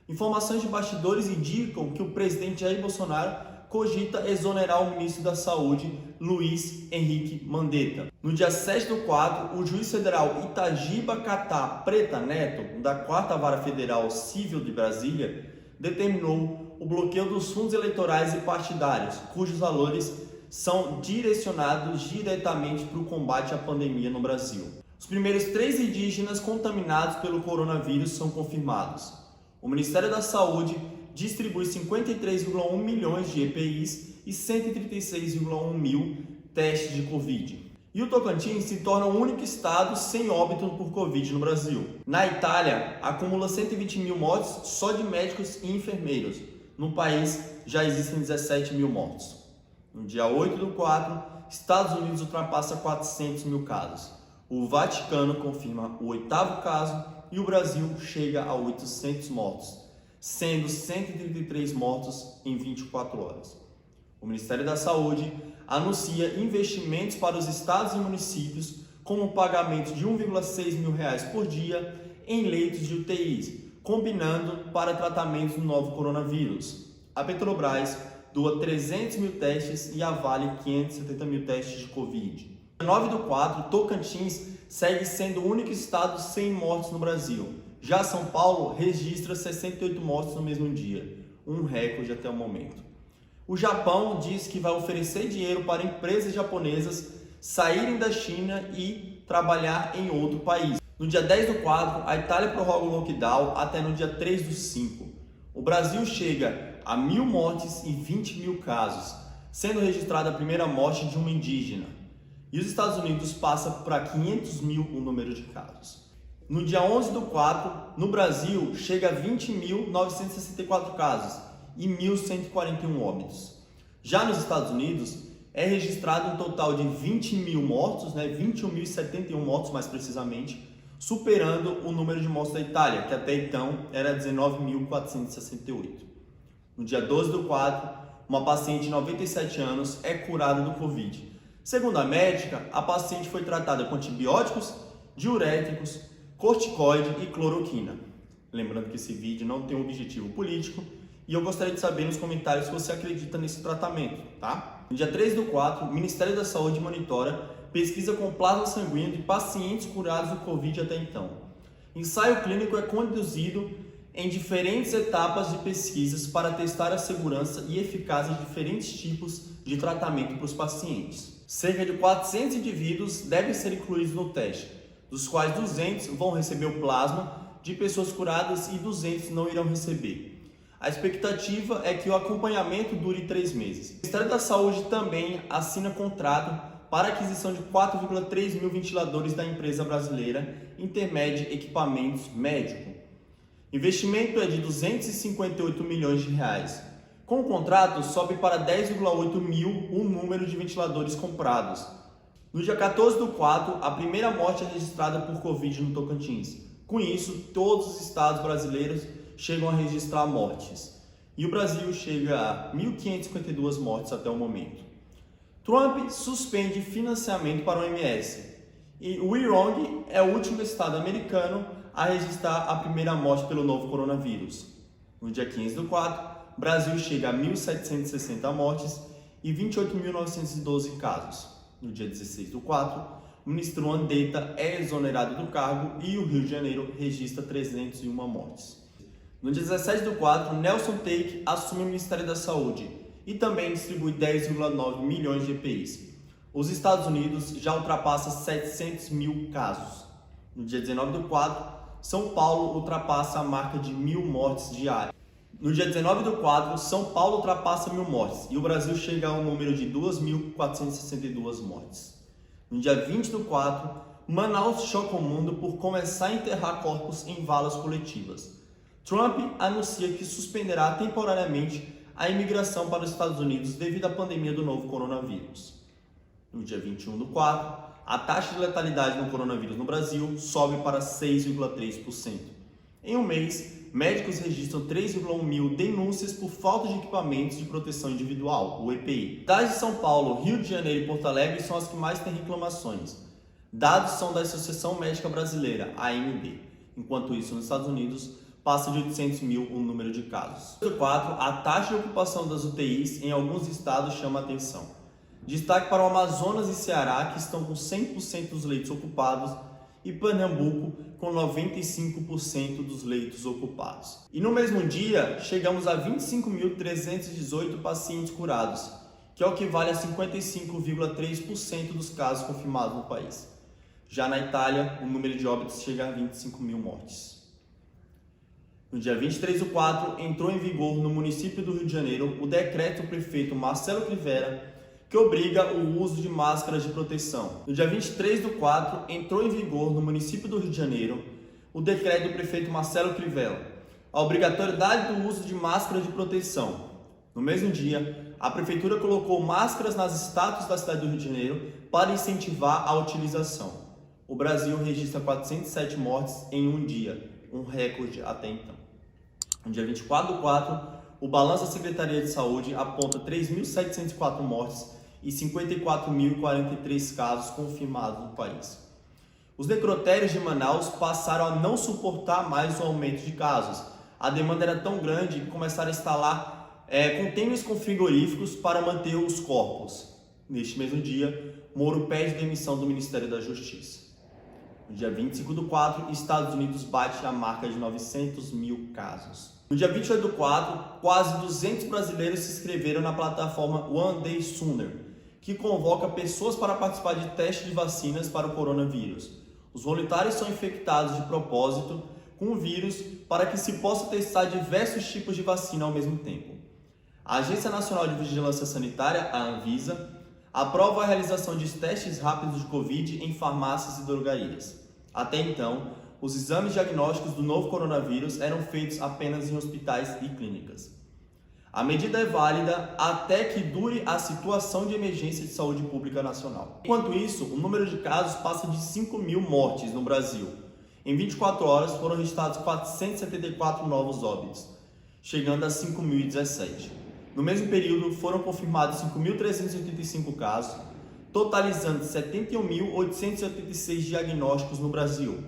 Informações de bastidores indicam que o presidente Jair Bolsonaro cogita exonerar o ministro da Saúde, Luiz Henrique Mandetta. No dia 7/4, o juiz federal Itagiba Catar Preta Neto, da 4ª Vara Federal Civil de Brasília, determinou o bloqueio dos fundos eleitorais e partidários, cujos valores são direcionados diretamente para o combate à pandemia no Brasil. Os primeiros 3 indígenas contaminados pelo coronavírus são confirmados. O Ministério da Saúde distribui 53,1 milhões de EPIs e 136,1 mil testes de Covid. E o Tocantins se torna o único estado sem óbito por Covid no Brasil. Na Itália, acumula 120 mil mortes só de médicos e enfermeiros. No país, já existem 17 mil mortos. No dia 8/4, Estados Unidos ultrapassa 400 mil casos. O Vaticano confirma o 8º caso e o Brasil chega a 800 mortos, sendo 133 mortos em 24 horas. O Ministério da Saúde anuncia investimentos para os estados e municípios, como o pagamento de R$1,6 mil por dia em leitos de UTIs, combinando para tratamento do novo coronavírus. A Petrobras doa 300 mil testes e a Vale 570 mil testes de Covid. No 9/4, Tocantins segue sendo o único estado sem mortes no Brasil. Já São Paulo registra 68 mortes no mesmo dia, um recorde até o momento. O Japão diz que vai oferecer dinheiro para empresas japonesas saírem da China e trabalhar em outro país. No dia 10/4, a Itália prorroga o lockdown até no dia 3/5. O Brasil chega a 1.000 mortes e 20 mil casos, sendo registrada a primeira morte de uma indígena. E os Estados Unidos passa para 500 mil o número de casos. No dia 11/4, no Brasil, chega a 20.964 casos e 1.141 óbitos. Já nos Estados Unidos, é registrado um total de 20 mil mortos, 21.071 mortos mais precisamente, superando o número de mortos da Itália, que até então era 19.468. No dia 12/4, uma paciente de 97 anos é curada do Covid. Segundo a médica, a paciente foi tratada com antibióticos, diuréticos, corticoide e cloroquina. Lembrando que esse vídeo não tem um objetivo político e eu gostaria de saber nos comentários se você acredita nesse tratamento, tá? No dia 3/4, o Ministério da Saúde monitora pesquisa com plasma sanguíneo de pacientes curados do Covid até então. Ensaio clínico é conduzido em diferentes etapas de pesquisas para testar a segurança e eficácia de diferentes tipos de tratamento para os pacientes. Cerca de 400 indivíduos devem ser incluídos no teste, dos quais 200 vão receber o plasma de pessoas curadas e 200 não irão receber. A expectativa é que o acompanhamento dure 3 meses. O Ministério da Saúde também assina contrato para a aquisição de 4,3 mil ventiladores da empresa brasileira Intermed Equipamentos Médico. O investimento é de 258 milhões de reais. Com o contrato, sobe para 10,8 mil o número de ventiladores comprados. No dia 14/4, a primeira morte é registrada por Covid no Tocantins. Com isso, todos os estados brasileiros chegam a registrar mortes. E o Brasil chega a 1.552 mortes até o momento. Trump suspende financiamento para o OMS. E o Wyoming é o último estado americano a registrar a primeira morte pelo novo coronavírus. No dia 15/4, o Brasil chega a 1.760 mortes e 28.912 casos. No dia 16/4, o ministro Mandetta é exonerado do cargo e o Rio de Janeiro registra 301 mortes. No dia 17/4, Nelson Teich assume o Ministério da Saúde e também distribui 10,9 milhões de EPIs. Os Estados Unidos já ultrapassa 700 mil casos. No dia 19/4, São Paulo ultrapassa a marca de 1.000 mortes diárias. No dia 19/4, São Paulo ultrapassa 1.000 mortes e o Brasil chega ao número de 2.462 mortes. No dia 20/4, Manaus choca o mundo por começar a enterrar corpos em valas coletivas. Trump anuncia que suspenderá temporariamente a imigração para os Estados Unidos devido à pandemia do novo coronavírus. No dia 21/4, a taxa de letalidade no coronavírus no Brasil sobe para 6,3%. Em um mês, médicos registram 3,1 mil denúncias por falta de equipamentos de proteção individual, o EPI. Cidades de São Paulo, Rio de Janeiro e Porto Alegre são as que mais têm reclamações. Dados são da Associação Médica Brasileira, AMB. Enquanto isso, nos Estados Unidos, passa de 800 mil o número de casos. 4. A taxa de ocupação das UTIs em alguns estados chama a atenção. Destaque para o Amazonas e Ceará, que estão com 100% dos leitos ocupados, e Pernambuco, com 95% dos leitos ocupados. E no mesmo dia, chegamos a 25.318 pacientes curados, que é o que equivale a 55,3% dos casos confirmados no país. Já na Itália, o número de óbitos chega a 25 mil mortes. No dia 23/4, entrou em vigor no município do Rio de Janeiro o decreto do prefeito Marcelo Crivella, que obriga o uso de máscaras de proteção. No dia 23/4, entrou em vigor no município do Rio de Janeiro o decreto do prefeito Marcelo Crivella, a obrigatoriedade do uso de máscaras de proteção. No mesmo dia, a prefeitura colocou máscaras nas estátuas da cidade do Rio de Janeiro para incentivar a utilização. O Brasil registra 407 mortes em um dia, um recorde até então. No dia 24/4, o balanço da Secretaria de Saúde aponta 3.704 mortes e 54.043 casos confirmados no país. Os necrotérios de Manaus passaram a não suportar mais o aumento de casos. A demanda era tão grande que começaram a instalar contêineres com frigoríficos para manter os corpos. Neste mesmo dia, Moro pede demissão do Ministério da Justiça. No dia 25/4, Estados Unidos bate a marca de 900 mil casos. No dia 28/4, quase 200 brasileiros se inscreveram na plataforma One Day Sooner, que convoca pessoas para participar de testes de vacinas para o coronavírus. Os voluntários são infectados de propósito com o vírus para que se possa testar diversos tipos de vacina ao mesmo tempo. A Agência Nacional de Vigilância Sanitária, a Anvisa, aprova a realização de testes rápidos de Covid em farmácias e drogarias. Até então, os exames diagnósticos do novo coronavírus eram feitos apenas em hospitais e clínicas. A medida é válida até que dure a situação de emergência de saúde pública nacional. Enquanto isso, o número de casos passa de 5 mil mortes no Brasil. Em 24 horas foram registrados 474 novos óbitos, chegando a 5.017. No mesmo período, foram confirmados 5.385 casos, totalizando 71.886 diagnósticos no Brasil.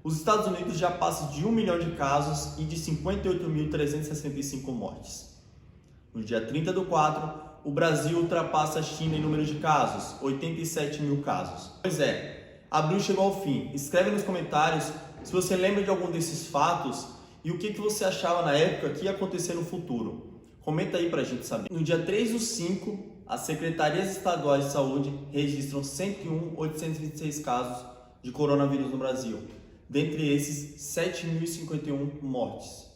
Os Estados Unidos já passam de 1 milhão de casos e de 58.365 mortes. No dia 30/4, o Brasil ultrapassa a China em número de casos, 87 mil casos. Pois é, abril chegou ao fim. Escreve nos comentários se você lembra de algum desses fatos e o que você achava na época que ia acontecer no futuro. Comenta aí pra gente saber. No dia 3/5, as secretarias estaduais de saúde registram 101.826 casos de coronavírus no Brasil. Dentre esses, 7.051 mortes.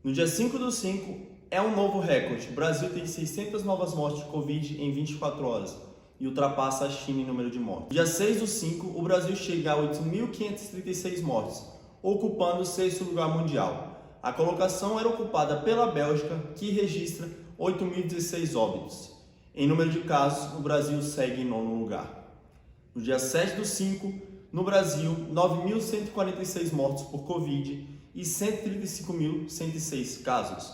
No dia 5 do 5, é um novo recorde. O Brasil tem 600 novas mortes de Covid em 24 horas e ultrapassa a China em número de mortes. No dia 6 do 5, o Brasil chega a 8.536 mortes, ocupando o 6º lugar mundial. A colocação era ocupada pela Bélgica, que registra 8.016 óbitos. Em número de casos, o Brasil segue em 9º lugar. No dia 7 do 5, no Brasil, 9.146 mortos por Covid e 135.106 casos.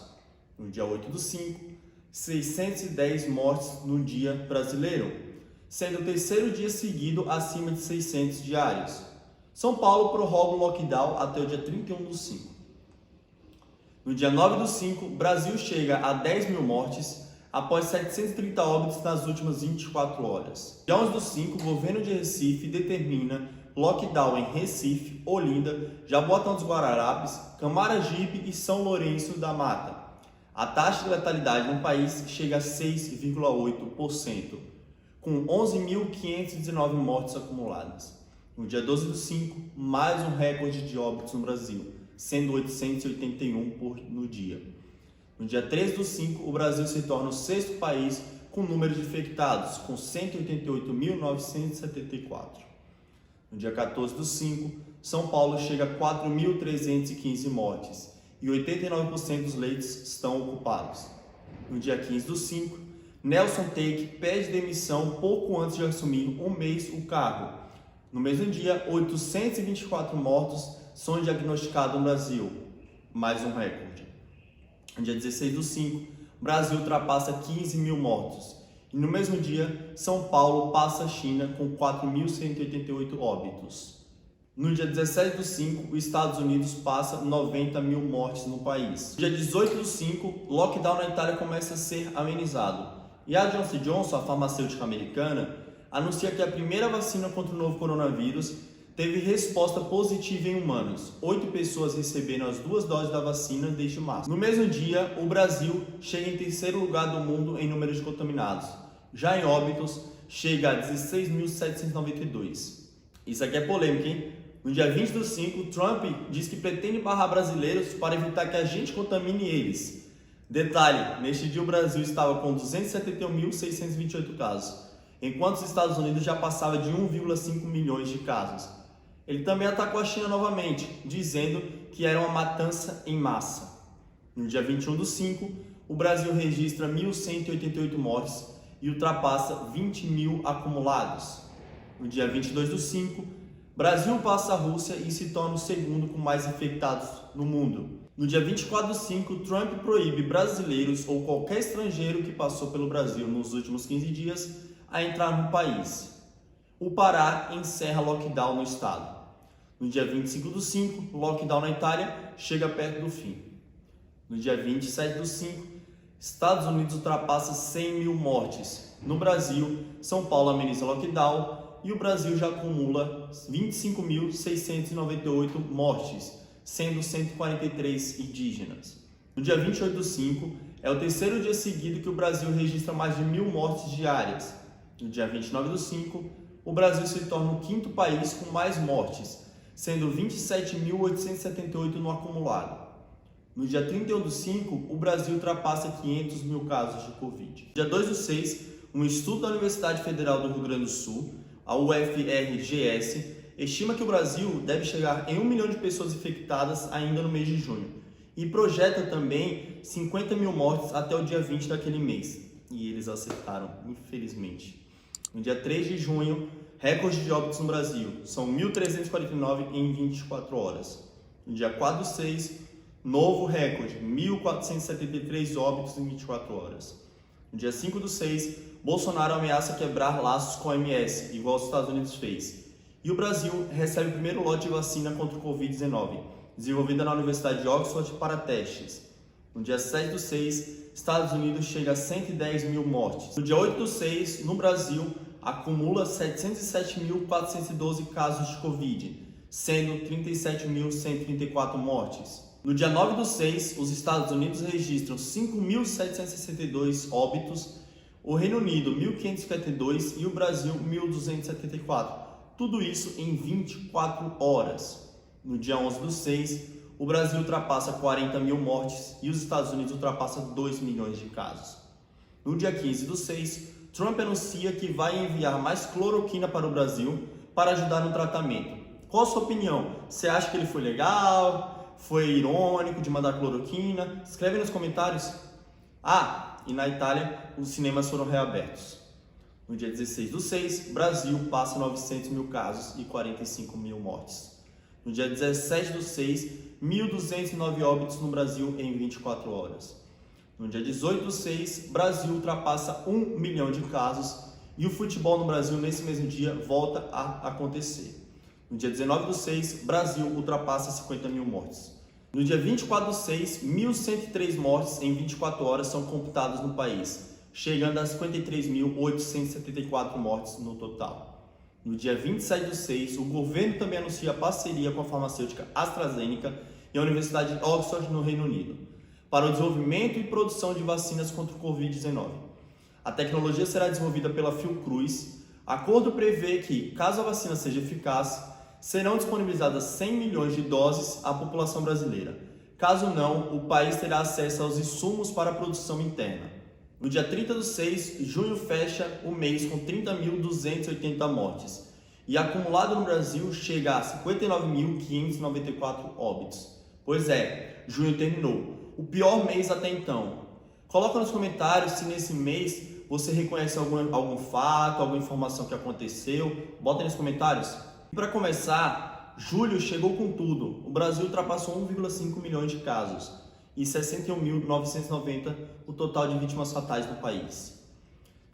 No dia 8 do 5, 610 mortes no dia brasileiro, sendo o 3º dia seguido acima de 600 diários. São Paulo prorroga o lockdown até o dia 31 do 5. No dia 9 do 5, o Brasil chega a 10 mil mortes após 730 óbitos nas últimas 24 horas. Dia 11 do 5, o governo de Recife determina lockdown em Recife, Olinda, Jaboatão dos Guararapes, Camaragibe e São Lourenço da Mata. A taxa de letalidade no país chega a 6,8%, com 11.519 mortes acumuladas. No dia 12 do 5, mais um recorde de óbitos no Brasil, sendo 881 no dia. No dia 13 do 5, o Brasil se torna o 6º país com número de infectados, com 188.974. No dia 14 do 5, São Paulo chega a 4.315 mortes e 89% dos leitos estão ocupados. No dia 15 do 5, Nelson Teik pede demissão pouco antes de assumir um mês o cargo. No mesmo dia, 824 mortos são diagnosticados no Brasil, mais um recorde. No dia 16 do 5, o Brasil ultrapassa 15 mil mortos. E no mesmo dia, São Paulo passa a China com 4.188 óbitos. No dia 17 do 5, os Estados Unidos passa 90 mil mortes no país. No dia 18 do 5, o lockdown na Itália começa a ser amenizado. E a Johnson & Johnson, a farmacêutica americana, anuncia que a primeira vacina contra o novo coronavírus teve resposta positiva em humanos. 8 pessoas receberam as 2 doses da vacina desde março. No mesmo dia, o Brasil chega em 3º lugar do mundo em número de contaminados. Já em óbitos, chega a 16.792. Isso aqui é polêmico, hein? No dia 20 do 5, Trump diz que pretende barrar brasileiros para evitar que a gente contamine eles. Detalhe, neste dia o Brasil estava com 271.628 casos, enquanto os Estados Unidos já passava de 1,5 milhões de casos. Ele também atacou a China novamente, dizendo que era uma matança em massa. No dia 21 do 5, o Brasil registra 1.188 mortes e ultrapassa 20 mil acumulados. No dia 22 do 5, Brasil passa a Rússia e se torna o 2º com mais infectados no mundo. No dia 24 do 5, Trump proíbe brasileiros ou qualquer estrangeiro que passou pelo Brasil nos últimos 15 dias a entrar no país. O Pará encerra lockdown no estado. No dia 25 do 5, o lockdown na Itália chega perto do fim. No dia 27 do 5, Estados Unidos ultrapassa 100 mil mortes. No Brasil, São Paulo ameniza lockdown e o Brasil já acumula 25.698 mortes, sendo 143 indígenas. No dia 28 do 5, é o 3º dia seguido que o Brasil registra mais de 1.000 mortes diárias. No dia 29 do 5, o Brasil se torna o 5º país com mais mortes, sendo 27.878 no acumulado. No dia 31 do 5, o Brasil ultrapassa 500 mil casos de Covid. No dia 2 do 6, um estudo da Universidade Federal do Rio Grande do Sul, a UFRGS, estima que o Brasil deve chegar em 1 milhão de pessoas infectadas ainda no mês de junho e projeta também 50 mil mortes até o dia 20 daquele mês. E eles acertaram, infelizmente. No dia 3 de junho, recorde de óbitos no Brasil, são 1.349 em 24 horas. No dia 4 do 6, novo recorde, 1.473 óbitos em 24 horas. No dia 5 do 6, Bolsonaro ameaça quebrar laços com a OMS, igual os Estados Unidos fez. E o Brasil recebe o primeiro lote de vacina contra o Covid-19, desenvolvida na Universidade de Oxford para testes. No dia 7 do 6, Estados Unidos chega a 110 mil mortes. No dia 8 do 6, no Brasil, acumula 707.412 casos de Covid, sendo 37.134 mortes. No dia 9 do 6, os Estados Unidos registram 5.762 óbitos, o Reino Unido 1.552 e o Brasil 1.274. Tudo isso em 24 horas. No dia 11 do 6, o Brasil ultrapassa 40 mil mortes e os Estados Unidos ultrapassam 2 milhões de casos. No dia 15/6, Trump anuncia que vai enviar mais cloroquina para o Brasil para ajudar no tratamento. Qual a sua opinião? Você acha que ele foi legal? Foi irônico de mandar cloroquina? Escreve nos comentários. E na Itália, os cinemas foram reabertos. No dia 16/6, Brasil passa 900 mil casos e 45 mil mortes. No dia 17/6, 1.209 óbitos no Brasil em 24 horas. No dia 18/6, Brasil ultrapassa 1 milhão de casos e o futebol no Brasil nesse mesmo dia volta a acontecer. No dia 19/6, Brasil ultrapassa 50 mil mortes. No dia 24/6, 1.103 mortes em 24 horas são computadas no país, chegando a 53.874 mortes no total. No dia 27/6, o governo também anuncia parceria com a farmacêutica AstraZeneca e a Universidade de Oxford, no Reino Unido, para o desenvolvimento e produção de vacinas contra o Covid-19. A tecnologia será desenvolvida pela Fiocruz. Acordo prevê que, caso a vacina seja eficaz, serão disponibilizadas 100 milhões de doses à população brasileira. Caso não, o país terá acesso aos insumos para a produção interna. No dia 30/6, junho fecha o mês com 30.280 mortes e acumulado no Brasil chega a 59.594 óbitos. Pois é, junho terminou, o pior mês até então. Coloca nos comentários se nesse mês você reconhece algum fato, alguma informação que aconteceu. Bota aí nos comentários. Para começar, julho chegou com tudo. O Brasil ultrapassou 1,5 milhões de casos e 61.990 o total de vítimas fatais no país.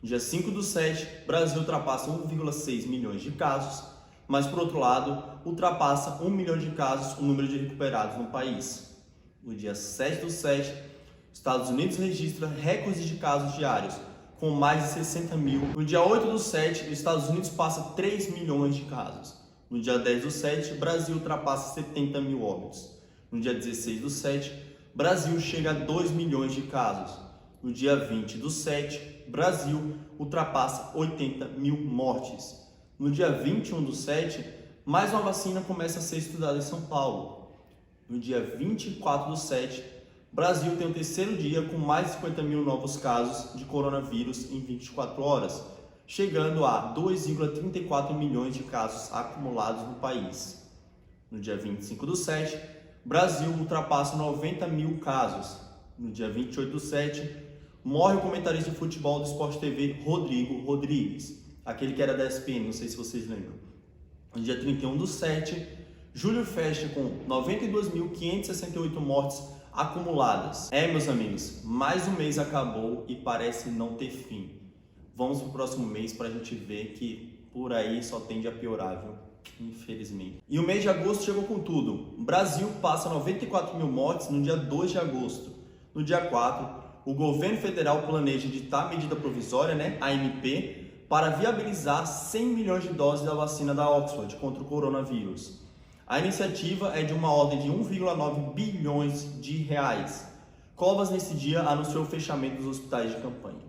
Dia 5/7, Brasil ultrapassa 1,6 milhões de casos, mas por outro lado, ultrapassa 1 milhão de casos o número de recuperados no país. No dia 7/7, Estados Unidos registra recordes de casos diários, com mais de 60 mil. No dia 8/7, os Estados Unidos passa 3 milhões de casos. No dia 10/7, Brasil ultrapassa 70 mil óbitos. No dia 16/7, Brasil chega a 2 milhões de casos. No dia 20/7, Brasil ultrapassa 80 mil mortes. No dia 21/7, mais uma vacina começa a ser estudada em São Paulo. No dia 24/7, Brasil tem o terceiro dia com mais de 50 mil novos casos de coronavírus em 24 horas, chegando a 2,34 milhões de casos acumulados no país. No dia 25/7, Brasil ultrapassa 90 mil casos. No dia 28/7, morre o comentarista de futebol do Sport TV Rodrigo Rodrigues, aquele que era da ESPN, não sei se vocês lembram. No dia 31/7, julho fecha com 92.568 mortes acumuladas. Meus amigos, mais um mês acabou e parece não ter fim. Vamos pro próximo mês para a gente ver que por aí só tende a piorar, viu? Infelizmente. E o mês de agosto chegou com tudo. O Brasil passa 94 mil mortes no dia 2 de agosto. No dia 4, o governo federal planeja editar a medida provisória, a MP, para viabilizar 100 milhões de doses da vacina da Oxford contra o coronavírus. A iniciativa é de uma ordem de 1,9 bilhões de reais. Covas, nesse dia, anunciou o fechamento dos hospitais de campanha.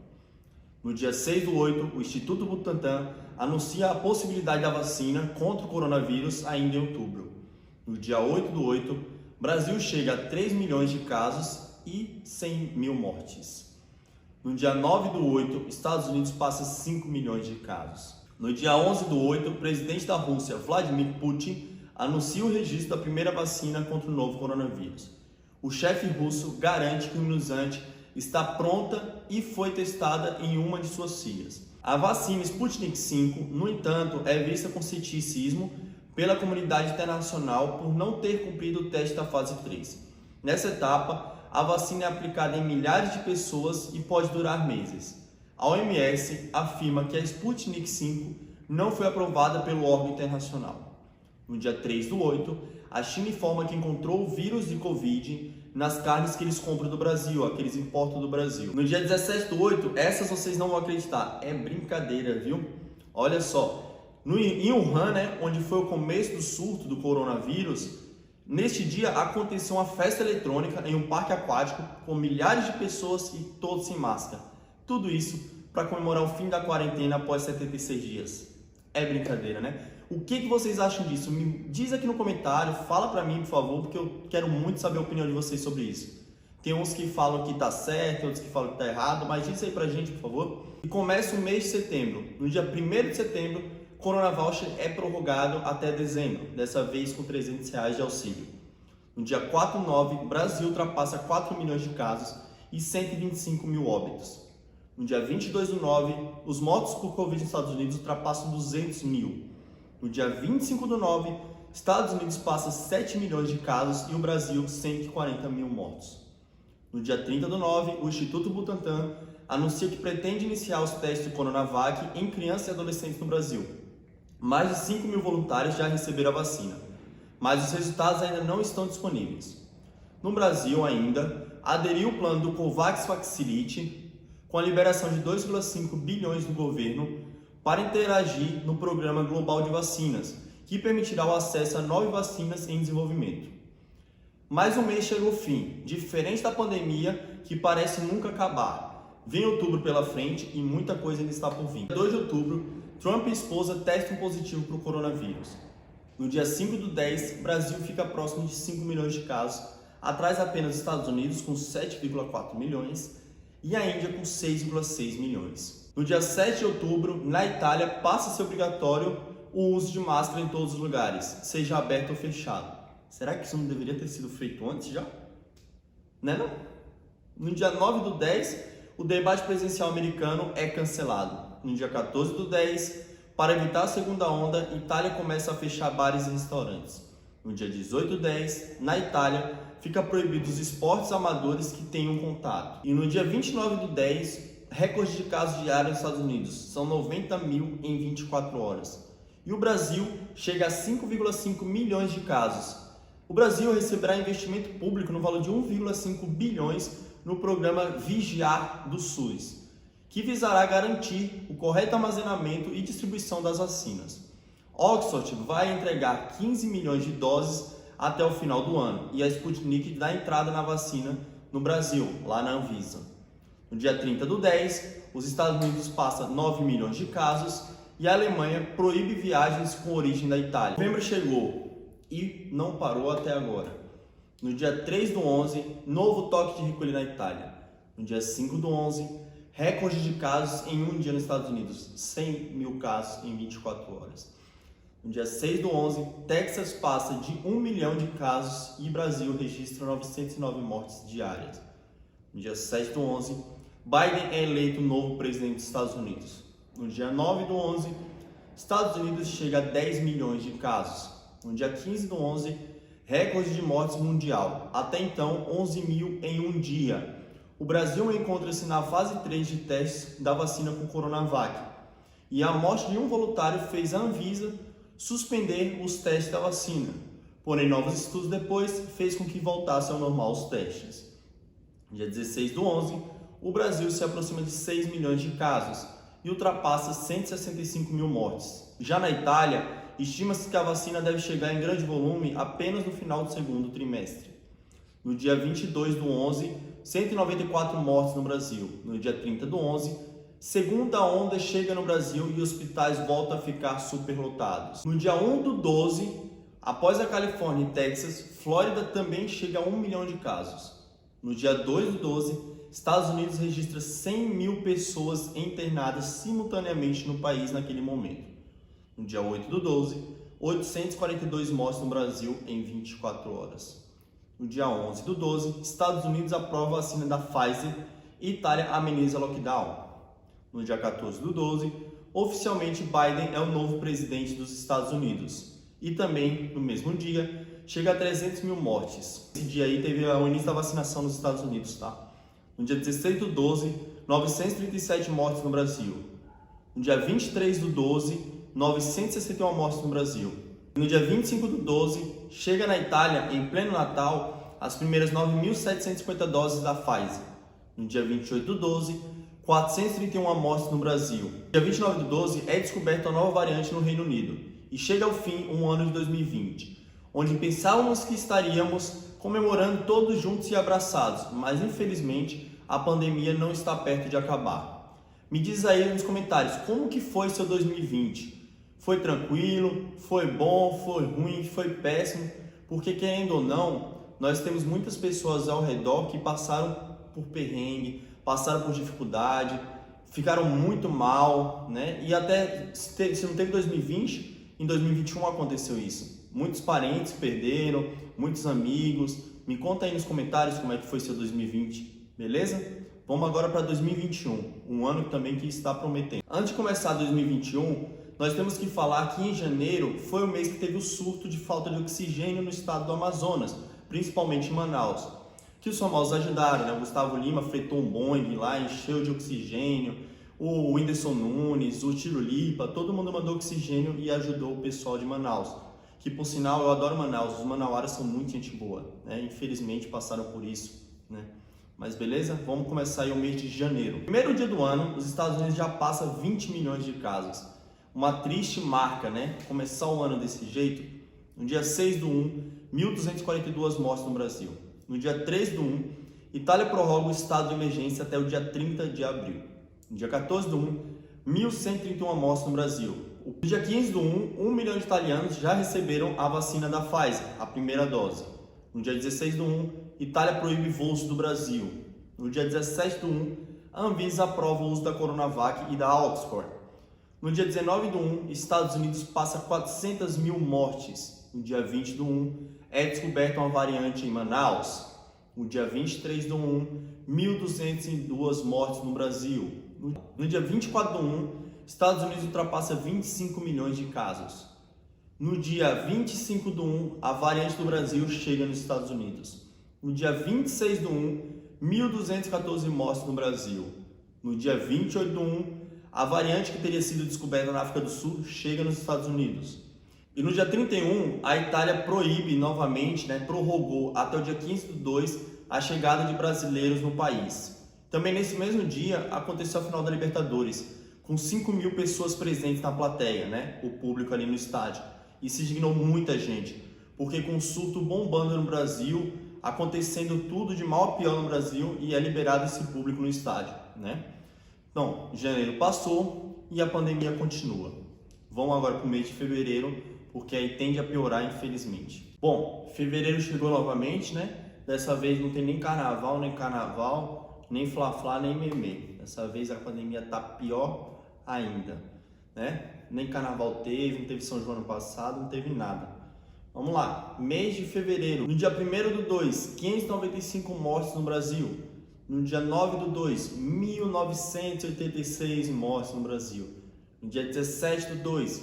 No dia 6/8, o Instituto Butantan anuncia a possibilidade da vacina contra o coronavírus ainda em outubro. No dia 8/8, Brasil chega a 3 milhões de casos e 100 mil mortes. No dia 9/8, Estados Unidos passa 5 milhões de casos. No dia 11/8, o presidente da Rússia, Vladimir Putin, anuncia o registro da primeira vacina contra o novo coronavírus. O chefe russo garante que o imunizante está pronta e foi testada em uma de suas filhas. A vacina Sputnik V, no entanto, é vista com ceticismo pela comunidade internacional por não ter cumprido o teste da fase 3. Nessa etapa, a vacina é aplicada em milhares de pessoas e pode durar meses. A OMS afirma que a Sputnik V não foi aprovada pelo órgão internacional. No dia 3/8, a China informa que encontrou o vírus de Covid nas carnes que eles compram do Brasil, aqueles importam do Brasil. No dia 17/8, essas vocês não vão acreditar, é brincadeira, viu? Olha só, em Wuhan, onde foi o começo do surto do coronavírus, neste dia aconteceu uma festa eletrônica em um parque aquático com milhares de pessoas e todos sem máscara. Tudo isso para comemorar o fim da quarentena após 76 dias. É brincadeira, né? O que vocês acham disso? Me diz aqui no comentário, fala pra mim, por favor, porque eu quero muito saber a opinião de vocês sobre isso. Tem uns que falam que tá certo, outros que falam que tá errado, mas diz aí pra gente, por favor. E começa o mês de setembro. No dia 1º de setembro, Corona Voucher é prorrogado até dezembro, dessa vez com R$300 de auxílio. No dia 4/9, o Brasil ultrapassa 4 milhões de casos e 125 mil óbitos. No dia 22/9, os mortos por Covid nos Estados Unidos ultrapassam 200 mil. No dia 25/9, Estados Unidos passa 7 milhões de casos e o Brasil 140 mil mortos. No dia 30/9, o Instituto Butantan anuncia que pretende iniciar os testes do Coronavac em crianças e adolescentes no Brasil. Mais de 5 mil voluntários já receberam a vacina, mas os resultados ainda não estão disponíveis. No Brasil ainda, aderiu o plano do COVAX Facility com a liberação de 2,5 bilhões do governo para interagir no Programa Global de Vacinas, que permitirá o acesso a 9 vacinas em desenvolvimento. Mais um mês chegou ao fim, diferente da pandemia que parece nunca acabar. Vem outubro pela frente e muita coisa ainda está por vir. 2 de outubro, Trump e esposa testam positivo para o coronavírus. No dia 5/10, o Brasil fica próximo de 5 milhões de casos, atrás apenas dos Estados Unidos com 7,4 milhões e a Índia com 6,6 milhões. No dia 7 de outubro, na Itália, passa a ser obrigatório o uso de máscara em todos os lugares, seja aberto ou fechado. Será que isso não deveria ter sido feito antes já? Né não? No dia 9/10, o debate presidencial americano é cancelado. No dia 14/10, para evitar a segunda onda, Itália começa a fechar bares e restaurantes. No dia 18/10, na Itália, fica proibido os esportes amadores que tenham contato. E no dia 29/10, recorde de casos diários nos Estados Unidos, são 90 mil em 24 horas. E o Brasil chega a 5,5 milhões de casos. O Brasil receberá investimento público no valor de 1,5 bilhões no programa Vigiar do SUS, que visará garantir o correto armazenamento e distribuição das vacinas. Oxford vai entregar 15 milhões de doses até o final do ano e a Sputnik dá entrada na vacina no Brasil, lá na Anvisa. No dia 30/10, os Estados Unidos passam 9 milhões de casos e a Alemanha proíbe viagens com origem da Itália. Novembro chegou e não parou até agora. No dia 3/11, novo toque de recolher na Itália. No dia 5/11, recorde de casos em um dia nos Estados Unidos, 100 mil casos em 24 horas. No dia 6/11, Texas passa de 1 milhão de casos e Brasil registra 909 mortes diárias. No dia 7/11, Biden é eleito novo presidente dos Estados Unidos. No dia 9/11, Estados Unidos chega a 10 milhões de casos. No dia 15/11, recorde de mortes mundial. Até então, 11 mil em um dia. O Brasil encontra-se na fase 3 de testes da vacina com Coronavac. E a morte de um voluntário fez a Anvisa suspender os testes da vacina. Porém, novos estudos depois fez com que voltasse ao normal os testes. Dia 16/11, o Brasil se aproxima de 6 milhões de casos e ultrapassa 165 mil mortes. Já na Itália, estima-se que a vacina deve chegar em grande volume apenas no final do segundo trimestre. No dia 22/11, 194 mortes no Brasil. No dia 30/11, segunda onda chega no Brasil e hospitais voltam a ficar superlotados. No dia 1/12, após a Califórnia e Texas, Flórida também chega a 1 milhão de casos. No dia 2/12, Estados Unidos registra 100 mil pessoas internadas simultaneamente no país naquele momento. No dia 8/12, 842 mortes no Brasil em 24 horas. No dia 11/12, Estados Unidos aprova a vacina da Pfizer e Itália ameniza lockdown. No dia 14/12, oficialmente Biden é o novo presidente dos Estados Unidos. E também, no mesmo dia, chega a 300 mil mortes. Esse dia aí teve o início da vacinação nos Estados Unidos, tá? No dia 16/12, 937 mortes no Brasil. No dia 23/12, 961 mortes no Brasil. No dia 25/12, chega na Itália, em pleno Natal, as primeiras 9.750 doses da Pfizer. No dia 28/12, 431 mortes no Brasil. No dia 29/12, é descoberta uma nova variante no Reino Unido. E chega ao fim um ano de 2020, onde pensávamos que estaríamos comemorando todos juntos e abraçados, mas infelizmente a pandemia não está perto de acabar. Me diz aí nos comentários, como que foi seu 2020? Foi tranquilo, foi bom, foi ruim, foi péssimo, porque querendo ou não, nós temos muitas pessoas ao redor que passaram por perrengue, passaram por dificuldade, ficaram muito mal, né? E até se não teve 2020, em 2021 aconteceu isso. Muitos parentes perderam, muitos amigos. Me conta aí nos comentários como é que foi seu 2020, beleza? Vamos agora para 2021, um ano também que está prometendo. Antes de começar 2021, nós temos que falar que em janeiro foi o mês que teve o surto de falta de oxigênio no estado do Amazonas, principalmente em Manaus. Que os famosos ajudaram, né? O Gustavo Lima fretou um Boeing lá, encheu de oxigênio, o Whindersson Nunes, o Tirulipa, todo mundo mandou oxigênio e ajudou o pessoal de Manaus. Que por sinal, eu adoro Manaus, os manauaras são muito gente boa, né? Infelizmente passaram por isso, né? Mas beleza? Vamos começar aí o mês de janeiro. Primeiro dia do ano, os Estados Unidos já passa 20 milhões de casos. Uma triste marca, né? Começar o ano desse jeito. No dia 6/1, 1.242 mortes no Brasil. No dia 3/1, Itália prorroga o estado de emergência até o dia 30 de abril. No dia 14/1, 1.131 mortes no Brasil. No dia 15/1, 1 milhão de italianos já receberam a vacina da Pfizer, a primeira dose. No dia 16/1, Itália proíbe voos do Brasil. No dia 17/1, a Anvisa aprova o uso da Coronavac e da Oxford. No dia 19/1, Estados Unidos passa 400 mil mortes. No dia 20/1, é descoberta uma variante em Manaus. No dia 23/1, 1.202 mortes no Brasil. No dia 24/1, Estados Unidos ultrapassa 25 milhões de casos. No dia 25/1, a variante do Brasil chega nos Estados Unidos. No dia 26/1, 1.214 mortes no Brasil. No dia 28/1, a variante que teria sido descoberta na África do Sul chega nos Estados Unidos. E no dia 31, a Itália proíbe novamente, prorrogou até o dia 15/2 a chegada de brasileiros no país. Também nesse mesmo dia aconteceu a final da Libertadores, com 5 mil pessoas presentes na plateia, o público ali no estádio. E se dignou muita gente, porque com o surto bombando no Brasil, acontecendo tudo de mal a pior no Brasil e é liberado esse público no estádio, Então, janeiro passou e a pandemia continua. Vamos agora para o mês de fevereiro, porque aí tende a piorar, infelizmente. Bom, fevereiro chegou novamente, Dessa vez não tem nem carnaval, nem fla-flá, nem meme. Dessa vez a pandemia tá pior ainda, Nem carnaval teve, não teve São João ano passado, não teve nada. Vamos lá, mês de fevereiro. No dia 1º/2, 595 mortes no Brasil. No dia 9/2, 1.986 mortes no Brasil. No dia 17/2,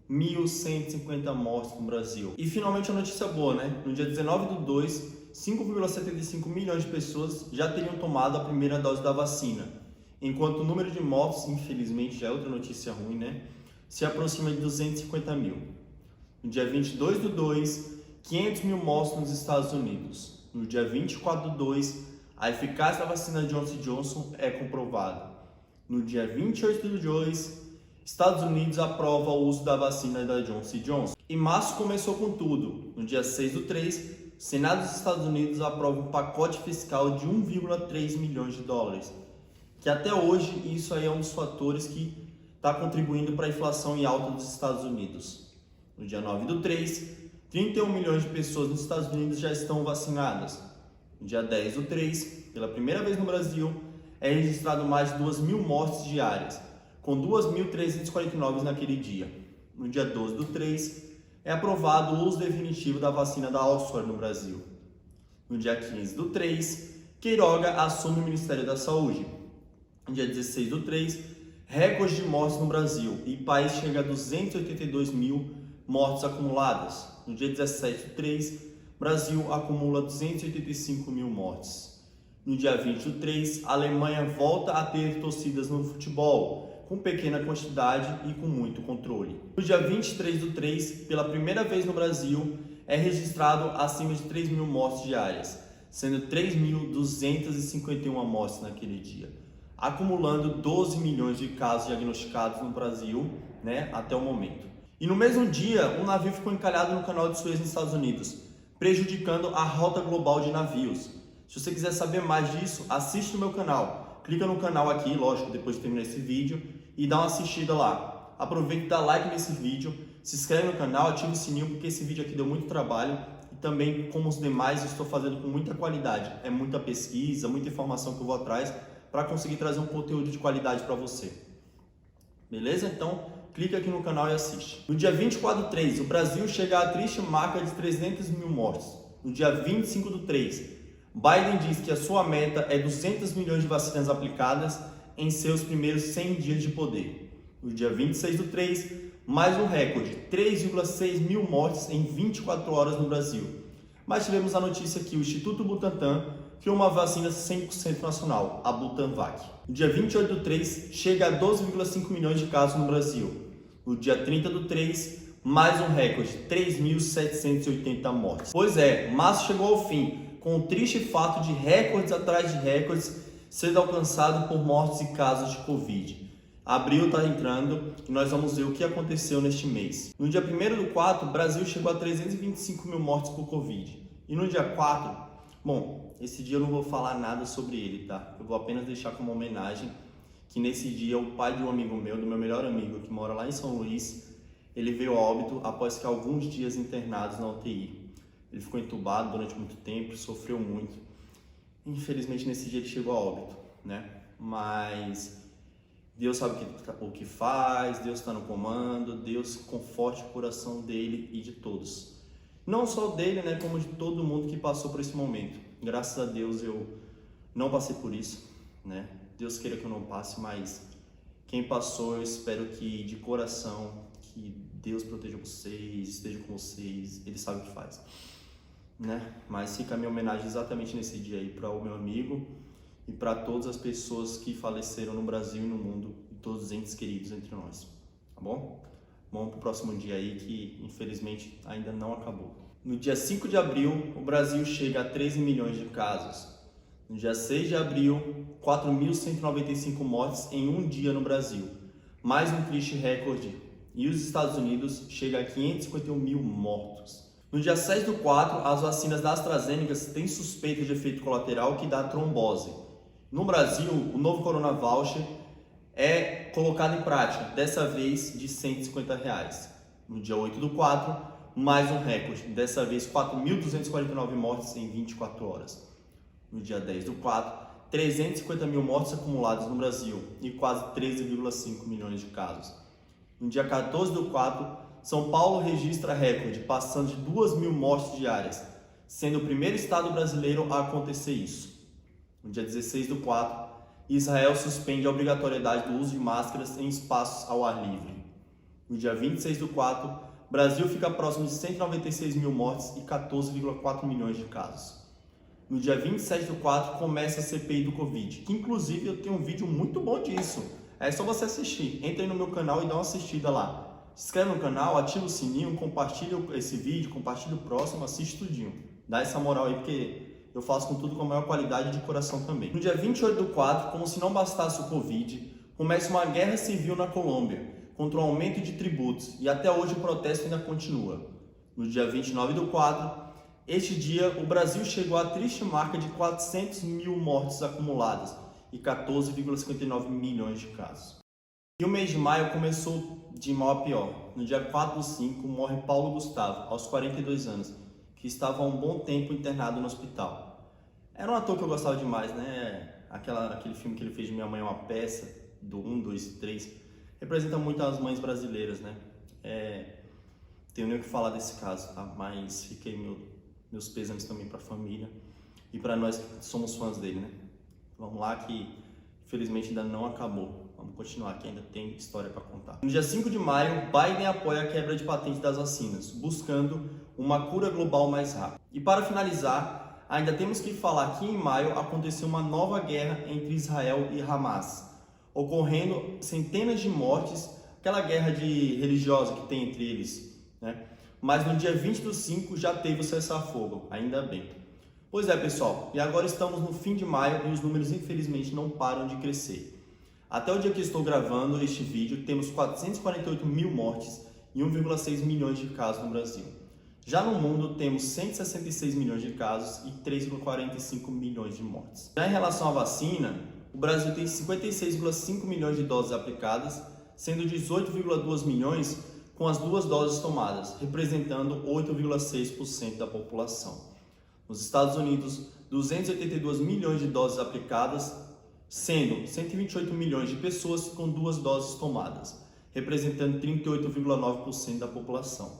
1.150 mortes no Brasil. E finalmente a notícia boa, No dia 19/2, 5,75 milhões de pessoas já teriam tomado a primeira dose da vacina. Enquanto o número de mortes, infelizmente, já é outra notícia ruim, se aproxima de 250 mil. No dia 22/2, 500 mil mortes nos Estados Unidos. No dia 24/2, a eficácia da vacina Johnson & Johnson é comprovada. No dia 28/2, Estados Unidos aprova o uso da vacina da Johnson & Johnson. E março começou com tudo. No dia 6/3, o Senado dos Estados Unidos aprova um pacote fiscal de 1,3 milhões de dólares. Que até hoje isso aí é um dos fatores que está contribuindo para a inflação em alta dos Estados Unidos. No dia 9/3, 31 milhões de pessoas nos Estados Unidos já estão vacinadas. No dia 10/3, pela primeira vez no Brasil, é registrado mais de 2.000 mortes diárias, com 2.349 naquele dia. No dia 12/3, é aprovado o uso definitivo da vacina da Oxford no Brasil. No dia 15/3, Queiroga assume o Ministério da Saúde. No dia 16/3, recorde de mortes no Brasil e o país chega a 282 mil mortes acumuladas. No dia 17/3, Brasil acumula 285 mil mortes. No dia 20/3, a Alemanha volta a ter torcidas no futebol, com pequena quantidade e com muito controle. No dia 23/3, pela primeira vez no Brasil, é registrado acima de 3 mil mortes diárias, sendo 3.251 mortes naquele dia, acumulando 12 milhões de casos diagnosticados no Brasil, até o momento. E no mesmo dia, um navio ficou encalhado no canal de Suez nos Estados Unidos, prejudicando a rota global de navios. Se você quiser saber mais disso, assiste no meu canal. Clica no canal aqui, lógico, depois de terminar esse vídeo, e dá uma assistida lá. aproveita e dá like nesse vídeo, se inscreve no canal, ativa o sininho, porque esse vídeo aqui deu muito trabalho e também, como os demais, estou fazendo com muita qualidade. É muita pesquisa, muita informação que eu vou atrás para conseguir trazer um conteúdo de qualidade para você. Beleza? Então, clica aqui no canal e assiste. No dia 24/3, o Brasil chega à triste marca de 300 mil mortes. No dia 25/3, Biden diz que a sua meta é 200 milhões de vacinas aplicadas em seus primeiros 100 dias de poder. No dia 26/3, mais um recorde, 3,6 mil mortes em 24 horas no Brasil. Mas tivemos a notícia que o Instituto Butantan criou uma vacina 100% nacional, a Butanvac. No dia 28/3, chega a 12,5 milhões de casos no Brasil. No dia 30/3, mais um recorde, 3.780 mortes. Pois é, março chegou ao fim, com o triste fato de recordes atrás de recordes sendo alcançado por mortes e casos de Covid. Abril está entrando e nós vamos ver o que aconteceu neste mês. No dia 1º/4, o Brasil chegou a 325 mil mortes por Covid. E no dia 4, bom, esse dia eu não vou falar nada sobre ele, tá? Eu vou apenas deixar como homenagem que nesse dia o pai de um amigo meu, do meu melhor amigo, que mora lá em São Luís, ele veio a óbito após que alguns dias internados na UTI. Ele ficou entubado durante muito tempo, sofreu muito. Infelizmente nesse dia ele chegou a óbito, né? Mas Deus sabe o que faz, Deus está no comando, Deus conforte o coração dele e de todos. Não só dele, né, como de todo mundo que passou por esse momento. Graças a Deus eu não passei por isso, né? Deus queira que eu não passe, mas quem passou, eu espero que de coração, que Deus proteja vocês, esteja com vocês, Ele sabe o que faz, né? Mas fica a minha homenagem exatamente nesse dia aí para o meu amigo e para todas as pessoas que faleceram no Brasil e no mundo, e todos os entes queridos entre nós, tá bom? Vamos para o próximo dia aí que infelizmente ainda não acabou. No dia 5 de abril, o Brasil chega a 13 milhões de casos. No dia 6 de abril, 4.195 mortes em um dia no Brasil, mais um triste recorde. E os Estados Unidos chega a 551 mil mortos. No dia 7/4, as vacinas da AstraZeneca têm suspeita de efeito colateral que dá trombose. No Brasil, o novo Corona Voucher é colocado em prática, dessa vez de R$ 150. No dia 8/4, mais um recorde, dessa vez 4.249 mortes em 24 horas. No dia 10/4, 350 mil mortes acumuladas no Brasil e quase 13,5 milhões de casos. No dia 14/4, São Paulo registra recorde, passando de 2.000 mortes diárias, sendo o primeiro estado brasileiro a acontecer isso. No dia 16/4, Israel suspende a obrigatoriedade do uso de máscaras em espaços ao ar livre. No dia 26/4, Brasil fica próximo de 196 mil mortes e 14,4 milhões de casos. No dia 27/4, começa a CPI do Covid, que inclusive eu tenho um vídeo muito bom disso. É só você assistir. Entre aí no meu canal e dá uma assistida lá. Se inscreve no canal, ativa o sininho, compartilha esse vídeo, compartilha o próximo, assiste tudinho. Dá essa moral aí, porque eu faço com tudo com a maior qualidade e de coração também. No dia 28/4, como se não bastasse o Covid, começa uma guerra civil na Colômbia, contra o aumento de tributos, e até hoje o protesto ainda continua. No dia 29/4, este dia o Brasil chegou à triste marca de 400 mil mortes acumuladas e 14,59 milhões de casos. E o mês de maio começou de mal a pior. No dia 4/5 morre Paulo Gustavo, aos 42 anos, que estava há um bom tempo internado no hospital. Era um ator que eu gostava demais, né? Aquele filme que ele fez de Minha Mãe é uma Peça, do 1, 2 e 3, representa muito as mães brasileiras, né? Tenho nem o que falar desse caso, tá? Mas fiquei meus pêsames também para a família e para nós que somos fãs dele, né? Vamos lá que infelizmente ainda não acabou. Vamos continuar que ainda tem história para contar. No dia 5 de maio, Biden apoia a quebra de patente das vacinas, buscando uma cura global mais rápida. E para finalizar, ainda temos que falar que em maio aconteceu uma nova guerra entre Israel e Hamas, ocorrendo centenas de mortes, aquela guerra religiosa que tem entre eles, né? Mas no dia 20/5 já teve o cessar-fogo, ainda bem. Pois é, pessoal, e agora estamos no fim de maio e os números infelizmente não param de crescer. Até o dia que estou gravando este vídeo, temos 448 mil mortes e 1,6 milhões de casos no Brasil. Já no mundo, temos 166 milhões de casos e 3,45 milhões de mortes. Já em relação à vacina, o Brasil tem 56,5 milhões de doses aplicadas, sendo 18,2 milhões com as 2 doses tomadas, representando 8,6% da população. Nos Estados Unidos, 282 milhões de doses aplicadas, sendo 128 milhões de pessoas com 2 doses tomadas, representando 38,9% da população.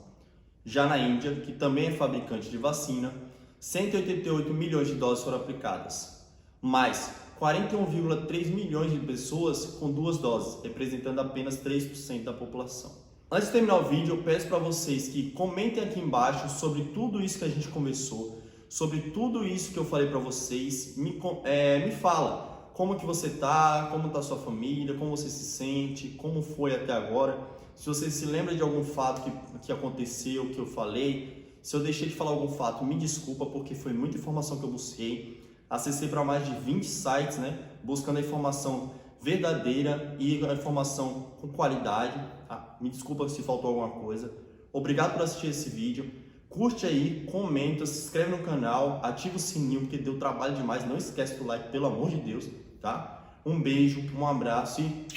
Já na Índia, que também é fabricante de vacina, 188 milhões de doses foram aplicadas, mais 41,3 milhões de pessoas com 2 doses, representando apenas 3% da população. Antes de terminar o vídeo, eu peço para vocês que comentem aqui embaixo sobre tudo isso que a gente conversou, sobre tudo isso que eu falei para vocês. Me fala como que você tá, como tá a sua família, como você se sente, como foi até agora. Se você se lembra de algum fato que aconteceu, que eu falei, se eu deixei de falar algum fato, me desculpa, porque foi muita informação que eu busquei. Acessei para mais de 20 sites, né, buscando a informação verdadeira e a informação com qualidade. Me desculpa se faltou alguma coisa. Obrigado por assistir esse vídeo. Curte aí, comenta, se inscreve no canal, ativa o sininho, porque deu trabalho demais. Não esquece do like, pelo amor de Deus, tá? Um beijo, um abraço e